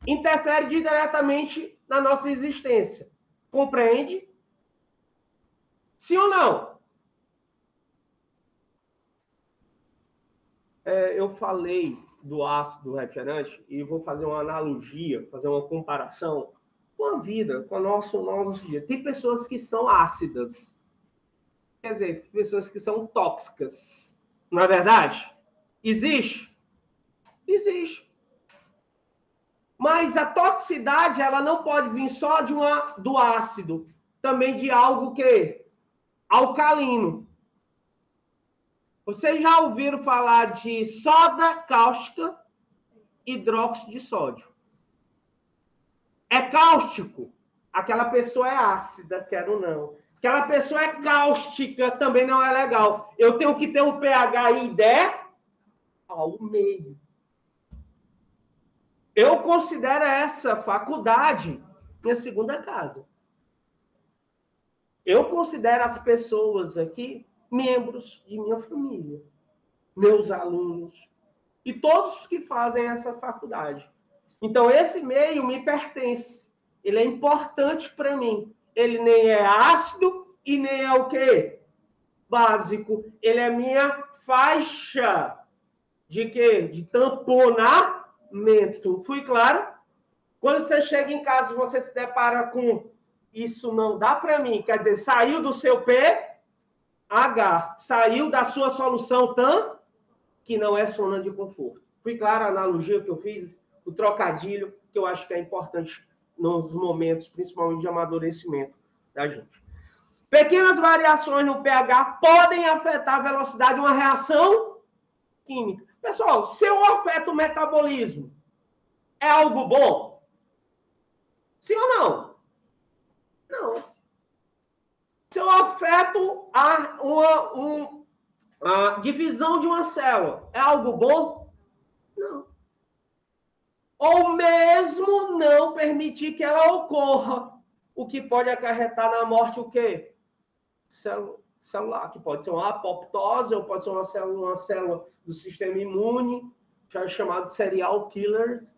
interfere diretamente na nossa existência. Compreende? Sim ou não? Eu falei do ácido refrigerante e vou fazer uma analogia, fazer uma comparação com a vida, com o nosso dia. Tem pessoas que são ácidas. Quer dizer, pessoas que são tóxicas. Não é verdade? Existe? Existe. Mas a toxicidade, ela não pode vir só do ácido. Também de algo que alcalino. Vocês já ouviram falar de soda cáustica, hidróxido de sódio? É cáustico, aquela pessoa é ácida, quero não. Aquela pessoa é cáustica, também não é legal. Eu tenho que ter um pH ideal ao meio. Eu considero essa faculdade minha segunda casa. Eu considero as pessoas aqui membros de minha família, meus alunos e todos que fazem essa faculdade. Então, esse meio me pertence. Ele é importante para mim. Ele nem é ácido e nem é o quê? Básico. Ele é minha faixa de quê? De tamponamento. Fui claro? Quando você chega em casa, você se depara com isso não dá para mim. Quer dizer, saiu do seu pH, saiu da sua solução TAM, que não é zona de conforto. Fui claro a analogia que eu fiz? O trocadilho, que eu acho que é importante nos momentos, principalmente de amadurecimento da gente. Pequenas variações no pH podem afetar a velocidade de uma reação química. Pessoal, se eu afeto o metabolismo, é algo bom? Sim ou não? Não. Se eu afeto a divisão de uma célula, é algo bom? Não. Ou mesmo não permitir que ela ocorra, o que pode acarretar na morte o quê? Celular, que pode ser uma apoptose, ou pode ser uma célula do sistema imune, já é chamado de serial killers.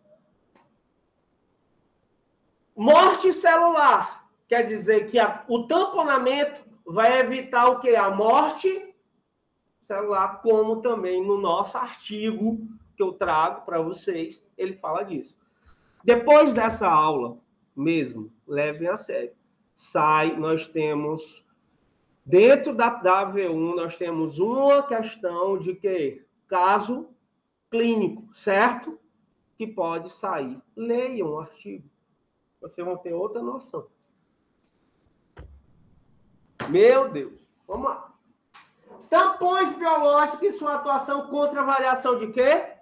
Morte celular, quer dizer que o tamponamento vai evitar o quê? A morte celular, como também no nosso artigo que eu trago para vocês, ele fala disso. Depois dessa aula, mesmo, levem a sério. Nós temos, dentro da AV1, nós temos uma questão de que caso clínico, certo? Que pode sair. Leiam o artigo. Vocês vão ter outra noção. Meu Deus. Vamos lá. Tampões biológicos e sua atuação contra a variação de quê?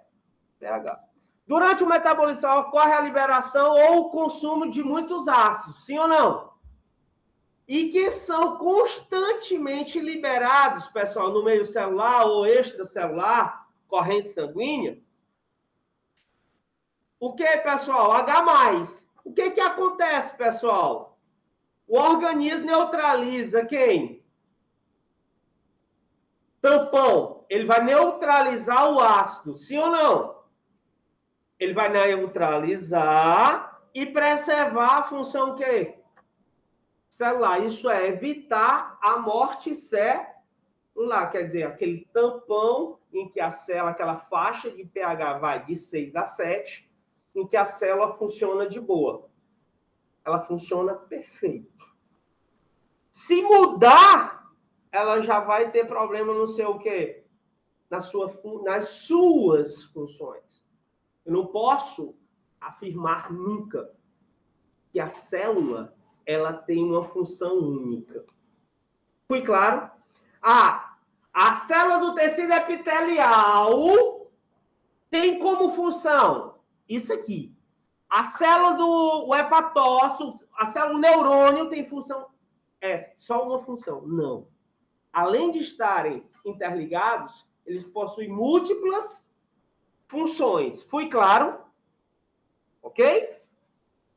pH. Durante o metabolismo ocorre a liberação ou o consumo de muitos ácidos, sim ou não? E que são constantemente liberados, pessoal, no meio celular ou extracelular, corrente sanguínea. O que, pessoal? H+. O que acontece, pessoal? O organismo neutraliza quem? Tampão. Ele vai neutralizar o ácido, sim ou não? Ele vai neutralizar e preservar a função quê? Celular. Isso é evitar a morte celular. Quer dizer, aquele tampão em que a célula, aquela faixa de pH vai de 6 a 7, em que a célula funciona de boa. Ela funciona perfeito. Se mudar, ela já vai ter problema no seu quê? Nas suas funções. Eu não posso afirmar nunca que a célula ela tem uma função única. Fui claro? A célula do tecido epitelial tem como função isso aqui. A célula do hepatócito, a célula do neurônio tem função só uma função. Não. Além de estarem interligados, eles possuem múltiplas funções. Fui claro? Ok?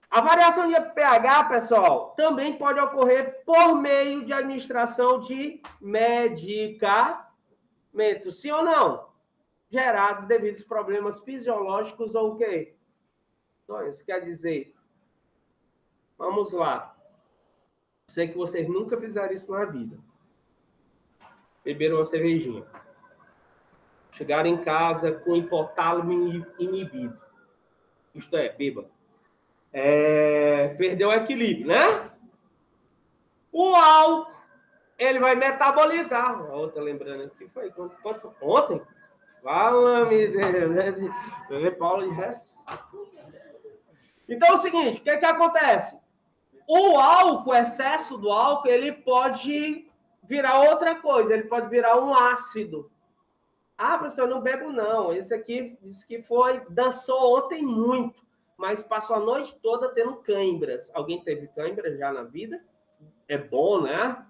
A variação de pH, pessoal, também pode ocorrer por meio de administração de medicamentos. Sim ou não? gerados devido aos problemas fisiológicos ou o quê? Então, isso quer dizer, vamos lá. Sei que vocês nunca fizeram isso na vida. Beberam uma cervejinha. Chegaram em casa com o hipotálamo inibido. Isto é, bêbado. Perdeu o equilíbrio, né? O álcool, ele vai metabolizar. A outra lembrando aqui foi quanto foi? Ontem? Fala-me, Deus. Paulo de resto. Então é o seguinte, o que acontece? O álcool, o excesso do álcool, ele pode virar outra coisa, ele pode virar um ácido. Ah, professor, eu não bebo não. Esse aqui disse que dançou ontem muito, mas passou a noite toda tendo cãibras. Alguém teve cãibra já na vida? É bom, né?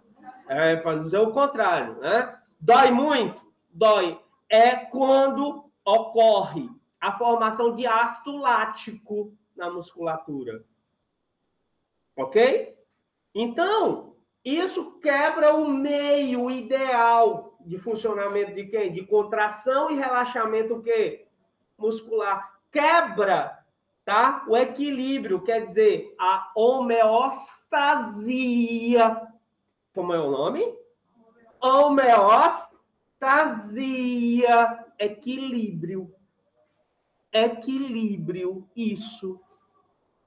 Para dizer o contrário, né? Dói muito? Dói. É quando ocorre a formação de ácido lático na musculatura. Ok? Então, isso quebra o meio ideal de funcionamento de quem? De contração e relaxamento o quê? Muscular. Quebra, tá? O equilíbrio, quer dizer, a homeostasia. Como é o nome? Homeostasia. Equilíbrio. Equilíbrio. Isso.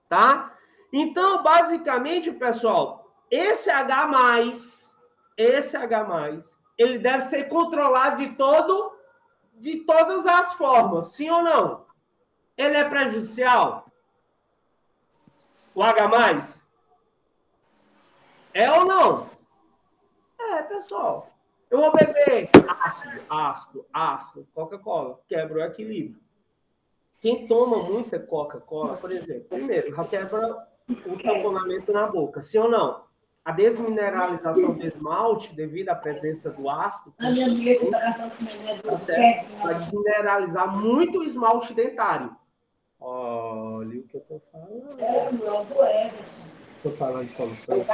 Tá? Então, basicamente, pessoal, esse H+, ele deve ser controlado de todas as formas, sim ou não? Ele é prejudicial? O H+? É ou não? É, pessoal. Eu vou beber ácido, Coca-Cola. Quebra o equilíbrio. Quem toma muita Coca-Cola, por exemplo, primeiro, já quebra o tamponamento na boca, sim ou não? A desmineralização do esmalte, devido à presença do ácido, tá certo? Vai desmineralizar muito o esmalte dentário. Olha o que eu estou falando. Estou falando de solução.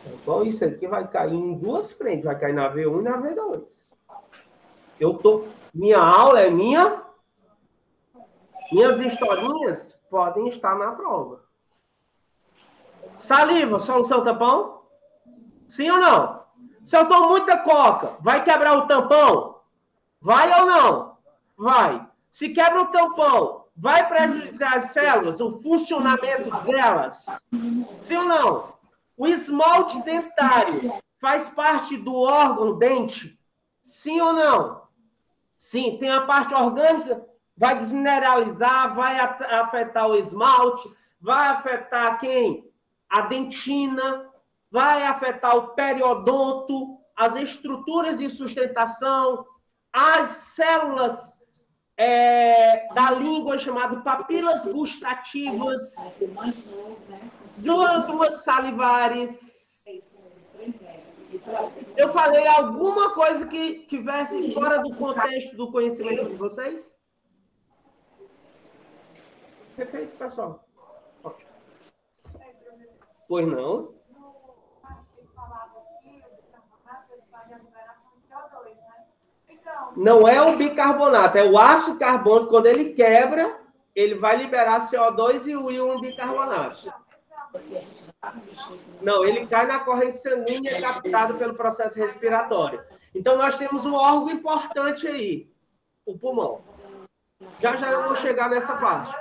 Então, isso aqui vai cair em duas frentes. Vai cair na V1 e na V2. Minha aula é minha. Minhas historinhas podem estar na prova. Saliva, solução tampão? Sim ou não? Se eu tomo muita coca, vai quebrar o tampão? Vai ou não? Vai. Se quebra o tampão, vai prejudicar as células, o funcionamento delas? Sim ou não? O esmalte dentário faz parte do órgão dente? Sim ou não? Sim, tem a parte orgânica, vai desmineralizar, vai afetar o esmalte, vai afetar quem? A dentina, vai afetar o periodonto, as estruturas de sustentação, as células da língua, chamadas papilas gustativas, glândulas salivares. Eu falei alguma coisa que tivesse fora do contexto do conhecimento de vocês? Perfeito, pessoal. Ótimo. Pois não? Não é o bicarbonato, é o ácido carbônico. Quando ele quebra, ele vai liberar CO2 e o íon bicarbonato. Não, ele cai na corrente sanguínea captado pelo processo respiratório. Então, nós temos um órgão importante aí, o pulmão. Já eu vou chegar nessa parte.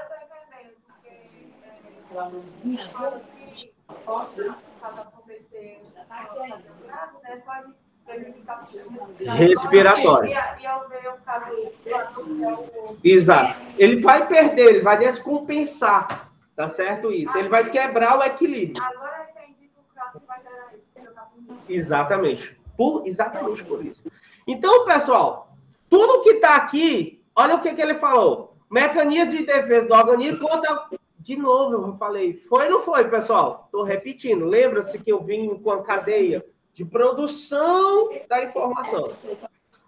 Respiratório. Exato. Ele vai perder, ele vai descompensar. Tá certo isso? Ele vai quebrar o equilíbrio.
Agora eu entendi que o cálcio vai dar isso.
Exatamente. Exatamente por isso. Então, pessoal, tudo que está aqui, olha o que ele falou. Mecanismo de defesa do organismo contra... De novo, eu falei. Foi ou não foi, pessoal? Estou repetindo. Lembra-se que eu vim com a cadeia de produção da informação.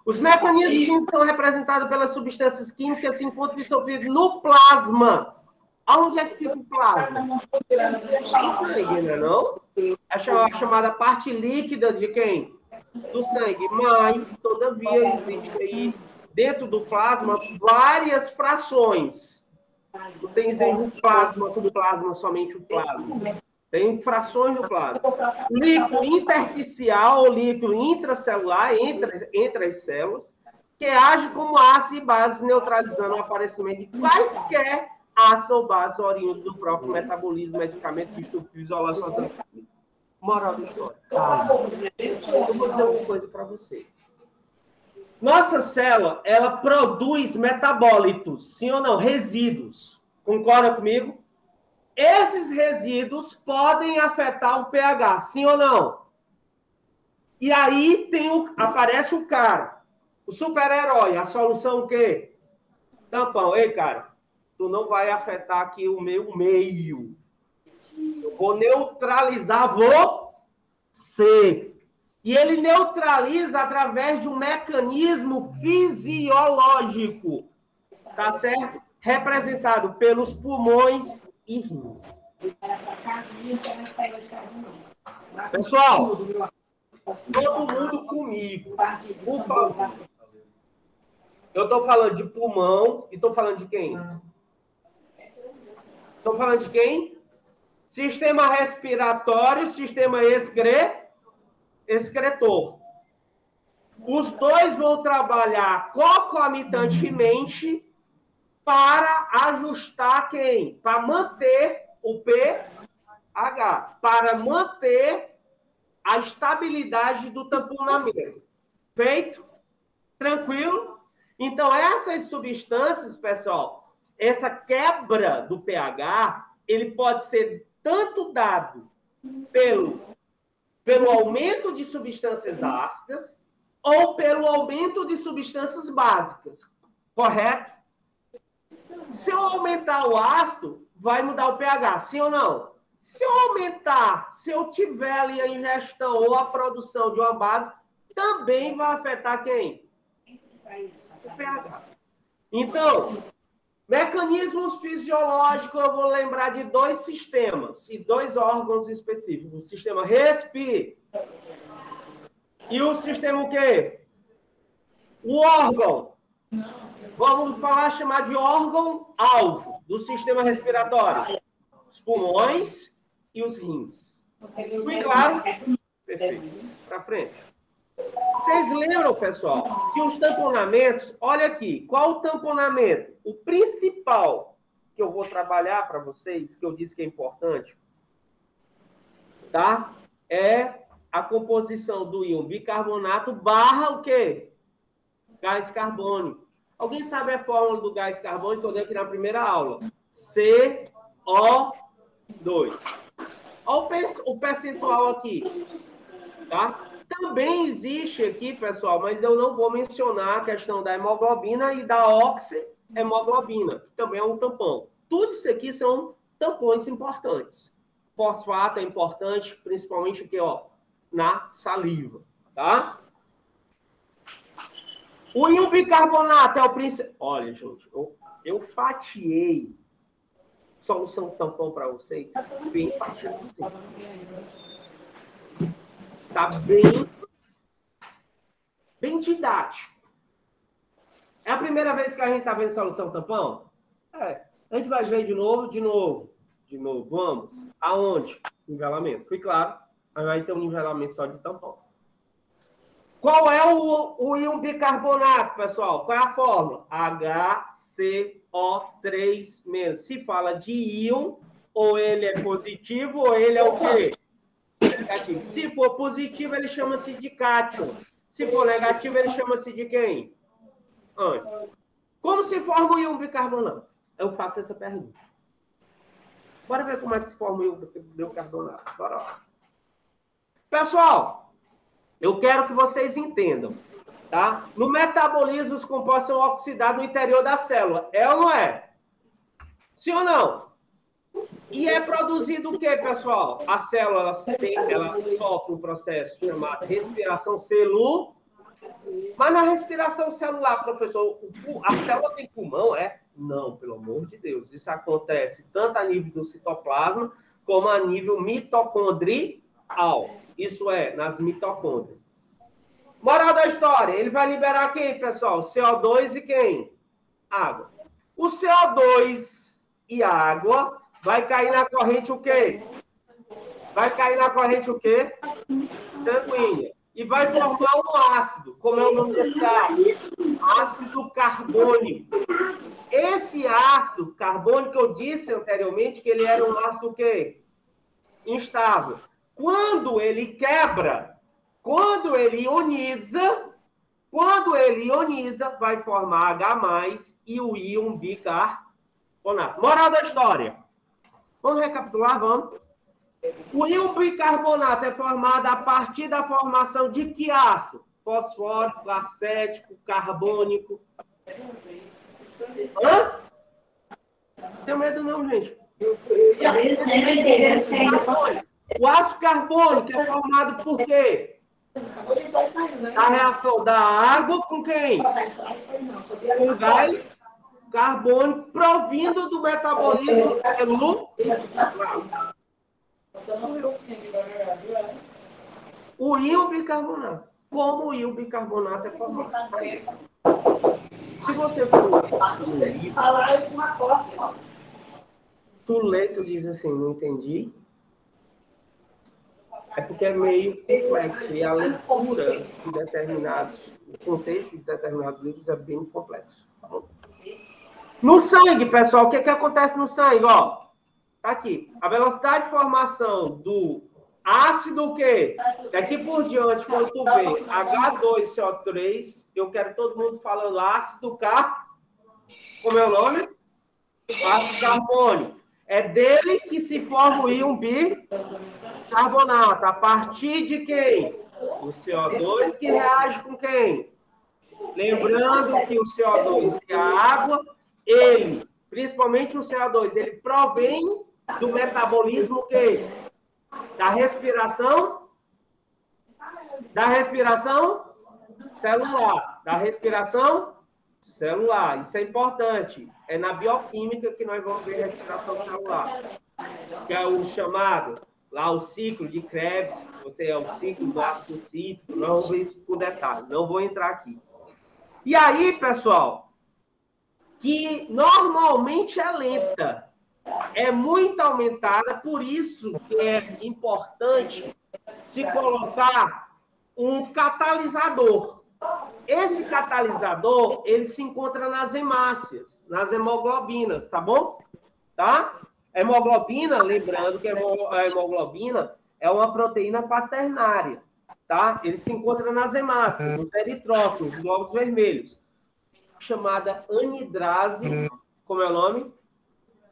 Os mecanismos químicos são representados pelas substâncias químicas que se encontram dissolvidas no plasma. Onde é que fica o plasma? Isso aí, não é não? É a chamada parte líquida de quem? Do sangue. Mas, todavia, existe aí dentro do plasma várias frações. Não tem o plasma, subplasma, somente o plasma. Tem frações do plasma. Líquido intersticial ou líquido intracelular, entre as células, que age como ácido e base, neutralizando o aparecimento de quaisquer ácidos ou bases oriundos do próprio metabolismo, medicamento, estupro, isolação. Moral da história. Calma. Eu vou dizer uma coisa para vocês. Nossa célula, ela produz metabólitos, sim ou não? Resíduos. Concorda comigo? Esses resíduos podem afetar o pH, sim ou não? E aí aparece o cara, o super-herói, a solução o quê? Tampão. Ei, cara, tu não vai afetar aqui o meu meio. Eu vou neutralizar você. E ele neutraliza através de um mecanismo fisiológico, tá certo? Representado pelos pulmões e rins. Pessoal, todo mundo comigo, por favor. Eu estou falando de pulmão e estou falando de quem? Estou falando de quem? Sistema respiratório, sistema excretor. Os dois vão trabalhar concomitantemente para ajustar quem? Para manter o pH, para manter a estabilidade do tamponamento. Feito? Tranquilo? Então, essas substâncias, pessoal, essa quebra do pH, ele pode ser tanto dado pelo aumento de substâncias ácidas ou pelo aumento de substâncias básicas. Correto? Se eu aumentar o ácido, vai mudar o pH, sim ou não? Se eu aumentar, se eu tiver ali a ingestão ou a produção de uma base, também vai afetar quem? O pH. Então, mecanismos fisiológicos, eu vou lembrar de dois sistemas e dois órgãos específicos. O sistema respiratório e o sistema o quê? O órgão. Vamos chamar de órgão-alvo do sistema respiratório. Os pulmões e os rins. Foi claro? Perfeito. Para frente. Vocês lembram, pessoal, que os tamponamentos... Olha aqui, qual o tamponamento? O principal que eu vou trabalhar para vocês, que eu disse que é importante, tá? É a composição do íon bicarbonato barra o quê? Gás carbônico. Alguém sabe a fórmula do gás carbônico? Eu dei aqui na primeira aula. CO2. Olha o percentual aqui. Tá? Também existe aqui, pessoal, mas eu não vou mencionar a questão da hemoglobina e da oxihemoglobina, que também é um tampão. Tudo isso aqui são tampões importantes. Fosfato é importante, principalmente aqui, ó, na saliva, tá? O íon bicarbonato é o principal. Olha, gente, eu fatiei solução tampão para vocês. Bem fatiado. Tá bem didático. É a primeira vez que a gente tá vendo solução tampão? É. A gente vai ver de novo. Vamos. Aonde? Nivelamento. Foi claro. Aí vai ter um nivelamento só de tampão. Qual é o íon bicarbonato, pessoal? Qual é a fórmula? HCO3-. Se fala de íon, ou ele é positivo, ou ele é o quê? Negativo. Se for positivo, ele chama-se de cátion. Se for negativo, ele chama-se de quem? Ânion. Como se forma o íon bicarbonato? Eu faço essa pergunta. Bora ver como é que se forma o íon bicarbonato. Bora lá. Pessoal, eu quero que vocês entendam, tá? No metabolismo, os compostos são oxidados no interior da célula. É ou não é? Sim ou não? E é produzido o quê, pessoal? A célula ela sofre um processo chamado respiração celular. Mas na respiração celular, professor, a célula tem pulmão, é? Não, pelo amor de Deus. Isso acontece tanto a nível do citoplasma como a nível mitocondrial. Isso é, nas mitocôndrias. Moral da história, ele vai liberar quem, pessoal? CO2 e quem? Água. O CO2 e a água vai cair na corrente o quê? Vai cair na corrente o quê? Sanguínea. E vai formar um ácido. Como é o nome desse ácido? Ácido carbônico. Esse ácido carbônico, eu disse anteriormente que ele era um ácido o quê? Instável. Quando ele quebra, quando ele ioniza, vai formar H+, e o íon bicarbonato. Moral da história. Vamos recapitular? Vamos. O íon bicarbonato é formado a partir da formação de que ácido? Fosfórico, acético, carbônico. Hã? Não tenho medo não, gente. O ácido carbônico é formado por quê? A reação da água com quem? Com gás carbônico provindo do metabolismo celular. O íon bicarbonato. Como o íon bicarbonato é formado? Se você for tu lê, tu diz assim, não entendi. É porque é meio complexo. E a leitura de determinados, o contexto de determinados livros é bem complexo. Tá bom? No sangue, pessoal, o que acontece no sangue? Ó, tá aqui. A velocidade de formação do ácido, o quê? Daqui por diante, quando tu vê H2CO3, eu quero todo mundo falando ácido como é o nome? Ácido carbônico. É dele que se forma o íon bicarbonato. A partir de quem? O CO2 que reage com quem? Lembrando que o CO2 e a água, ele, principalmente o CO2, ele provém do metabolismo que? Da respiração celular. Da respiração celular. Isso é importante. É na bioquímica que nós vamos ver a respiração celular. Que é o chamado, lá o ciclo de Krebs, é o ciclo do ácido cítrico. Nós vamos ver isso por detalhe. Não vou entrar aqui. E aí, pessoal, que normalmente é lenta. É muito aumentada, por isso que é importante se colocar um catalisador. Esse catalisador, ele se encontra nas hemácias, nas hemoglobinas, tá bom? Tá? Hemoglobina, lembrando que a hemoglobina é uma proteína quaternária, tá? Ele se encontra nas hemácias, nos eritrócitos, nos glóbulos vermelhos, chamada anidrase, como é o nome?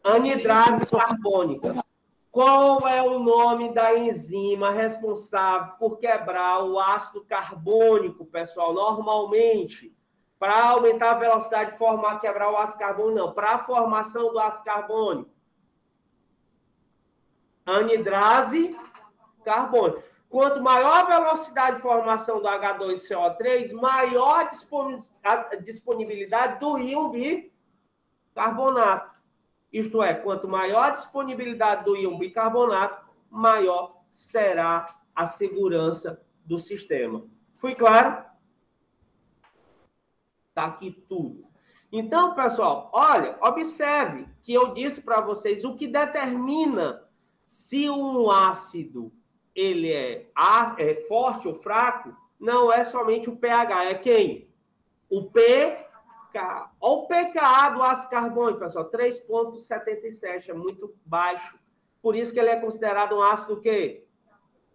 Anidrase carbônica. Qual é o nome da enzima responsável por quebrar o ácido carbônico, pessoal? Normalmente, para aumentar a velocidade de quebrar o ácido carbônico, não. Para a formação do ácido carbônico. Anidrase carbônica. Quanto maior a velocidade de formação do H2CO3, maior a disponibilidade do íon bicarbonato. Isto é, quanto maior a disponibilidade do íon bicarbonato, maior será a segurança do sistema. Fui claro? Está aqui tudo. Então, pessoal, olha, observe que eu disse para vocês o que determina se um ácido ele é forte ou fraco, não é somente o pH, é quem? O pH. Olha o pKa do ácido carbônico, pessoal, 3,77, é muito baixo. Por isso que ele é considerado um ácido o quê?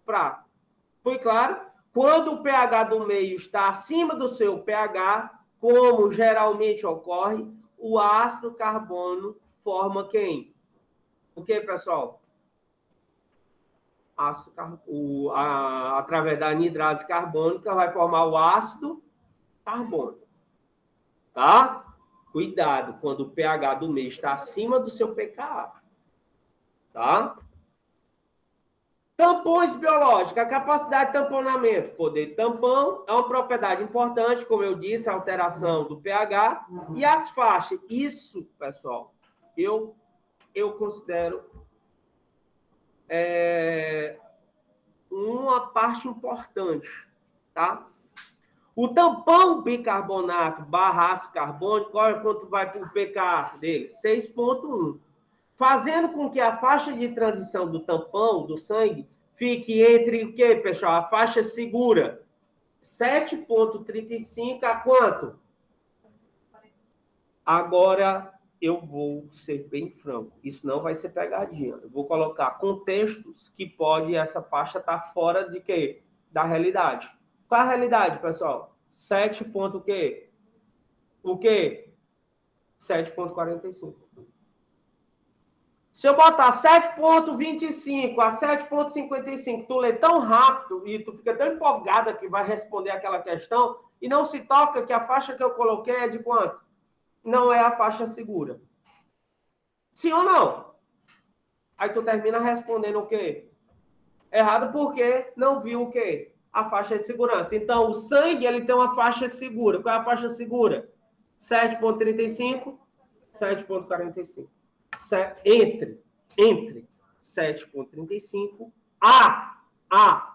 Fraco. Foi claro? Quando o pH do meio está acima do seu pH, como geralmente ocorre, o ácido carbono forma quem? O que, pessoal? Através da anidrase carbônica, vai formar o ácido carbônico. Tá? Cuidado, quando o pH do meio está acima do seu pKa. Tá? Tampões biológicos, a capacidade de tamponamento. Poder de tampão é uma propriedade importante, como eu disse, a alteração do pH. E as faixas. Isso, pessoal, eu considero uma parte importante. Tá? O tampão bicarbonato barra ácido carbônico, olha quanto vai para o pK dele, 6,1. Fazendo com que a faixa de transição do tampão, do sangue, fique entre o quê, pessoal? A faixa segura, 7,35 a quanto? Agora, eu vou ser bem franco. Isso não vai ser pegadinha. Eu vou colocar contextos que pode essa faixa estar fora de quê? Da realidade. Qual é a realidade, pessoal? 7 ponto o quê? O quê? 7,45. Se eu botar 7,25 a 7,55, tu lê tão rápido e tu fica tão empolgada que vai responder aquela questão e não se toca que a faixa que eu coloquei é de quanto? Não é a faixa segura. Sim ou não? Aí tu termina respondendo o quê? Errado porque não viu o quê? A faixa de segurança. Então, o sangue, ele tem uma faixa segura. Qual é a faixa segura? 7,35, 7,45. Entre 7,35 a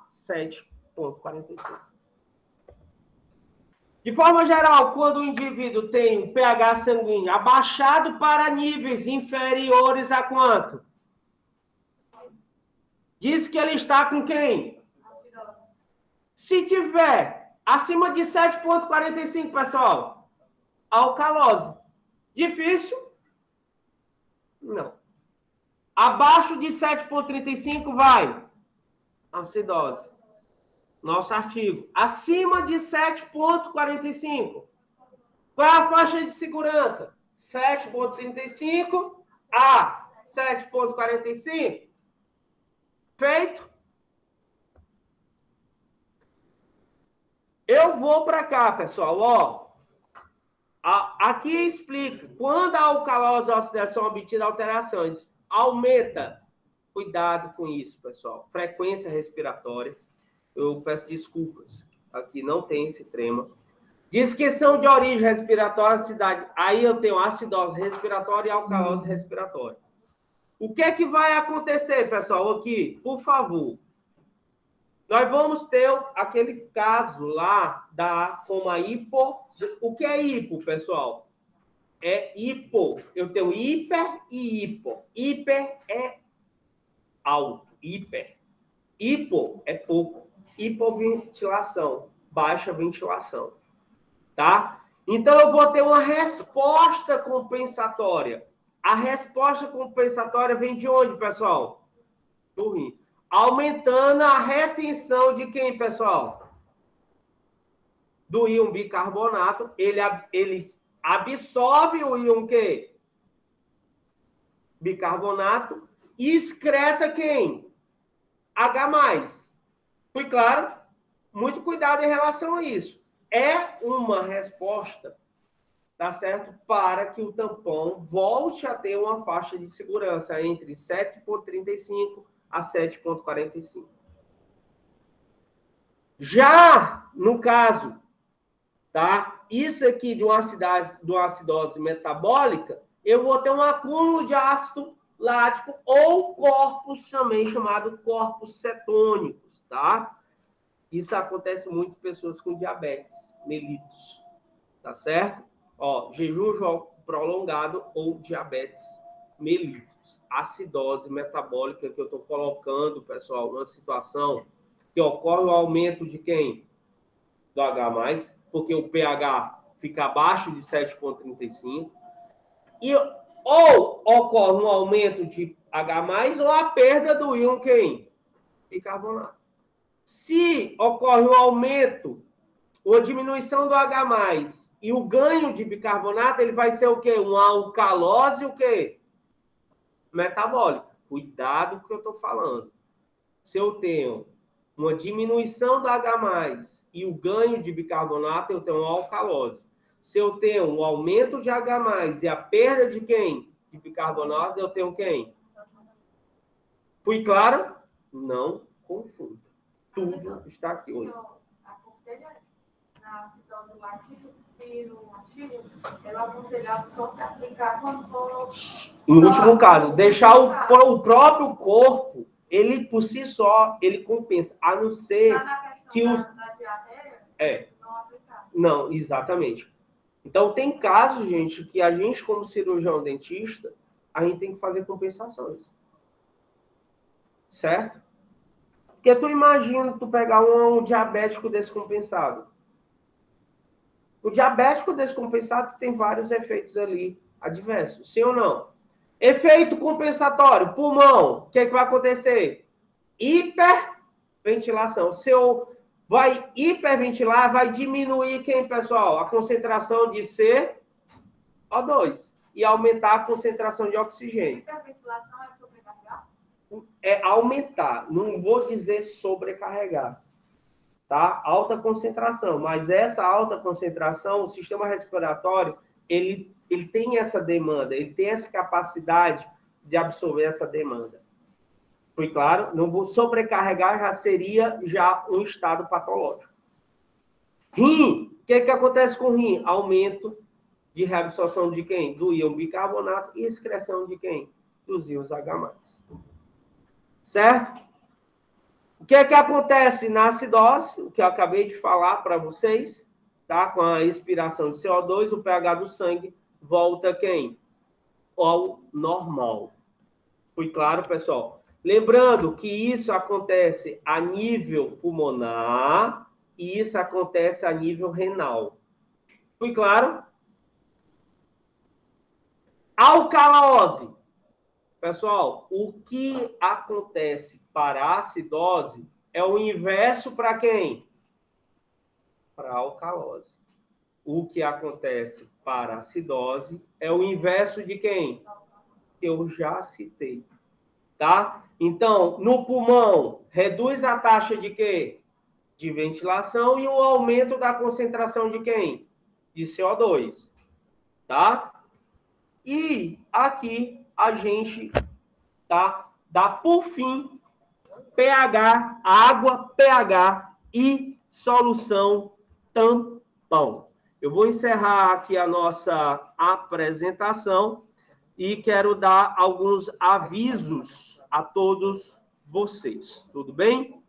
7,45. De forma geral, quando o indivíduo tem um pH sanguíneo abaixado para níveis inferiores a quanto? Diz que ele está com quem? Se tiver acima de 7,45, pessoal, alcalose. Difícil? Não. Abaixo de 7,35 vai acidose. Nosso artigo. Acima de 7,45. Qual é a faixa de segurança? 7,35 a 7,45. Feito? Eu vou para cá, pessoal. Ó, aqui explica. Quando a alcalose ou oxidação obtida alterações aumenta. Cuidado com isso, pessoal. Frequência respiratória. Eu peço desculpas. Aqui não tem esse trema. Disqueção de origem respiratória, acidade. Aí eu tenho acidose respiratória e alcalose respiratória. O que é que vai acontecer, pessoal? Aqui, por favor. Nós vamos ter aquele caso lá como a hipo. O que é hipo, pessoal? É hipo. Eu tenho hiper e hipo. Hiper é alto. Hiper. Hipo é pouco. Hipoventilação. Baixa ventilação. Tá? Então, eu vou ter uma resposta compensatória. A resposta compensatória vem de onde, pessoal? Do rim. Aumentando a retenção de quem, pessoal? Do íon bicarbonato. Ele absorve o íon quê? Bicarbonato. E excreta quem? H+. Foi claro? Muito cuidado em relação a isso. É uma resposta, tá certo? Para que o tampão volte a ter uma faixa de segurança entre 7,35 a 7,45. Já no caso, tá? Isso aqui de uma acidose metabólica, eu vou ter um acúmulo de ácido lático ou corpos também chamado corpos cetônicos, tá? Isso acontece muito em pessoas com diabetes mellitus, tá certo? Ó, jejum prolongado ou diabetes mellitus. Acidose metabólica que eu estou colocando, pessoal, numa situação que ocorre o aumento de quem? Do H+, porque o pH fica abaixo de 7,35. E ou ocorre um aumento de H+, ou a perda do íon quem? Bicarbonato. Se ocorre um aumento ou diminuição do H+, e o ganho de bicarbonato, ele vai ser o quê? Uma alcalose, o quê? Metabólica. Cuidado com o que eu estou falando. Se eu tenho uma diminuição do H+, e o ganho de bicarbonato, eu tenho uma alcalose. Se eu tenho um aumento de H+, e a perda de quem? De bicarbonato, eu tenho quem? Fui claro? Não confunda. Tudo está aqui. Oi.
Na citão do artigo, e no artigo, ela aconselhava só se aplicar quando for...
No último caso, deixar o próprio corpo, ele por si só, ele compensa, a não ser
na
que os...
da diarreia,
É.
não aplicar.
Não, exatamente. Então, tem casos, gente, que a gente, como cirurgião dentista, a gente tem que fazer compensações. Certo? Porque tu imagina tu pegar um diabético descompensado. O diabético descompensado tem vários efeitos ali adversos. Sim ou não? Efeito compensatório, pulmão. O que vai acontecer? Hiperventilação. Se eu vai hiperventilar, vai diminuir quem, pessoal? A concentração de CO2 e aumentar a concentração de oxigênio.
Hiperventilação é sobrecarregar?
É aumentar, não vou dizer sobrecarregar, tá? Alta concentração, mas essa alta concentração, o sistema respiratório, ele tem essa demanda, ele tem essa capacidade de absorver essa demanda. Foi claro? Não vou sobrecarregar, já seria um estado patológico. Rim, o que acontece com o rim? Aumento de reabsorção de quem? Do íon bicarbonato e excreção de quem? Dos íons H+. Certo? O que acontece na acidose? O que eu acabei de falar para vocês, tá? Com a expiração de CO2, o pH do sangue volta quem? Ao normal. Foi claro, pessoal? Lembrando que isso acontece a nível pulmonar e isso acontece a nível renal. Foi claro? Alcalose. Pessoal, o que acontece para a acidose é o inverso para quem? Para a alcalose. O que acontece para a acidose é o inverso de quem? Eu já citei. Tá? Então, no pulmão, reduz a taxa de quê? De ventilação e o aumento da concentração de quem? De CO2. Tá? E aqui a gente dá por fim pH, água, pH e solução tampão. Eu vou encerrar aqui a nossa apresentação e quero dar alguns avisos a todos vocês. Tudo bem?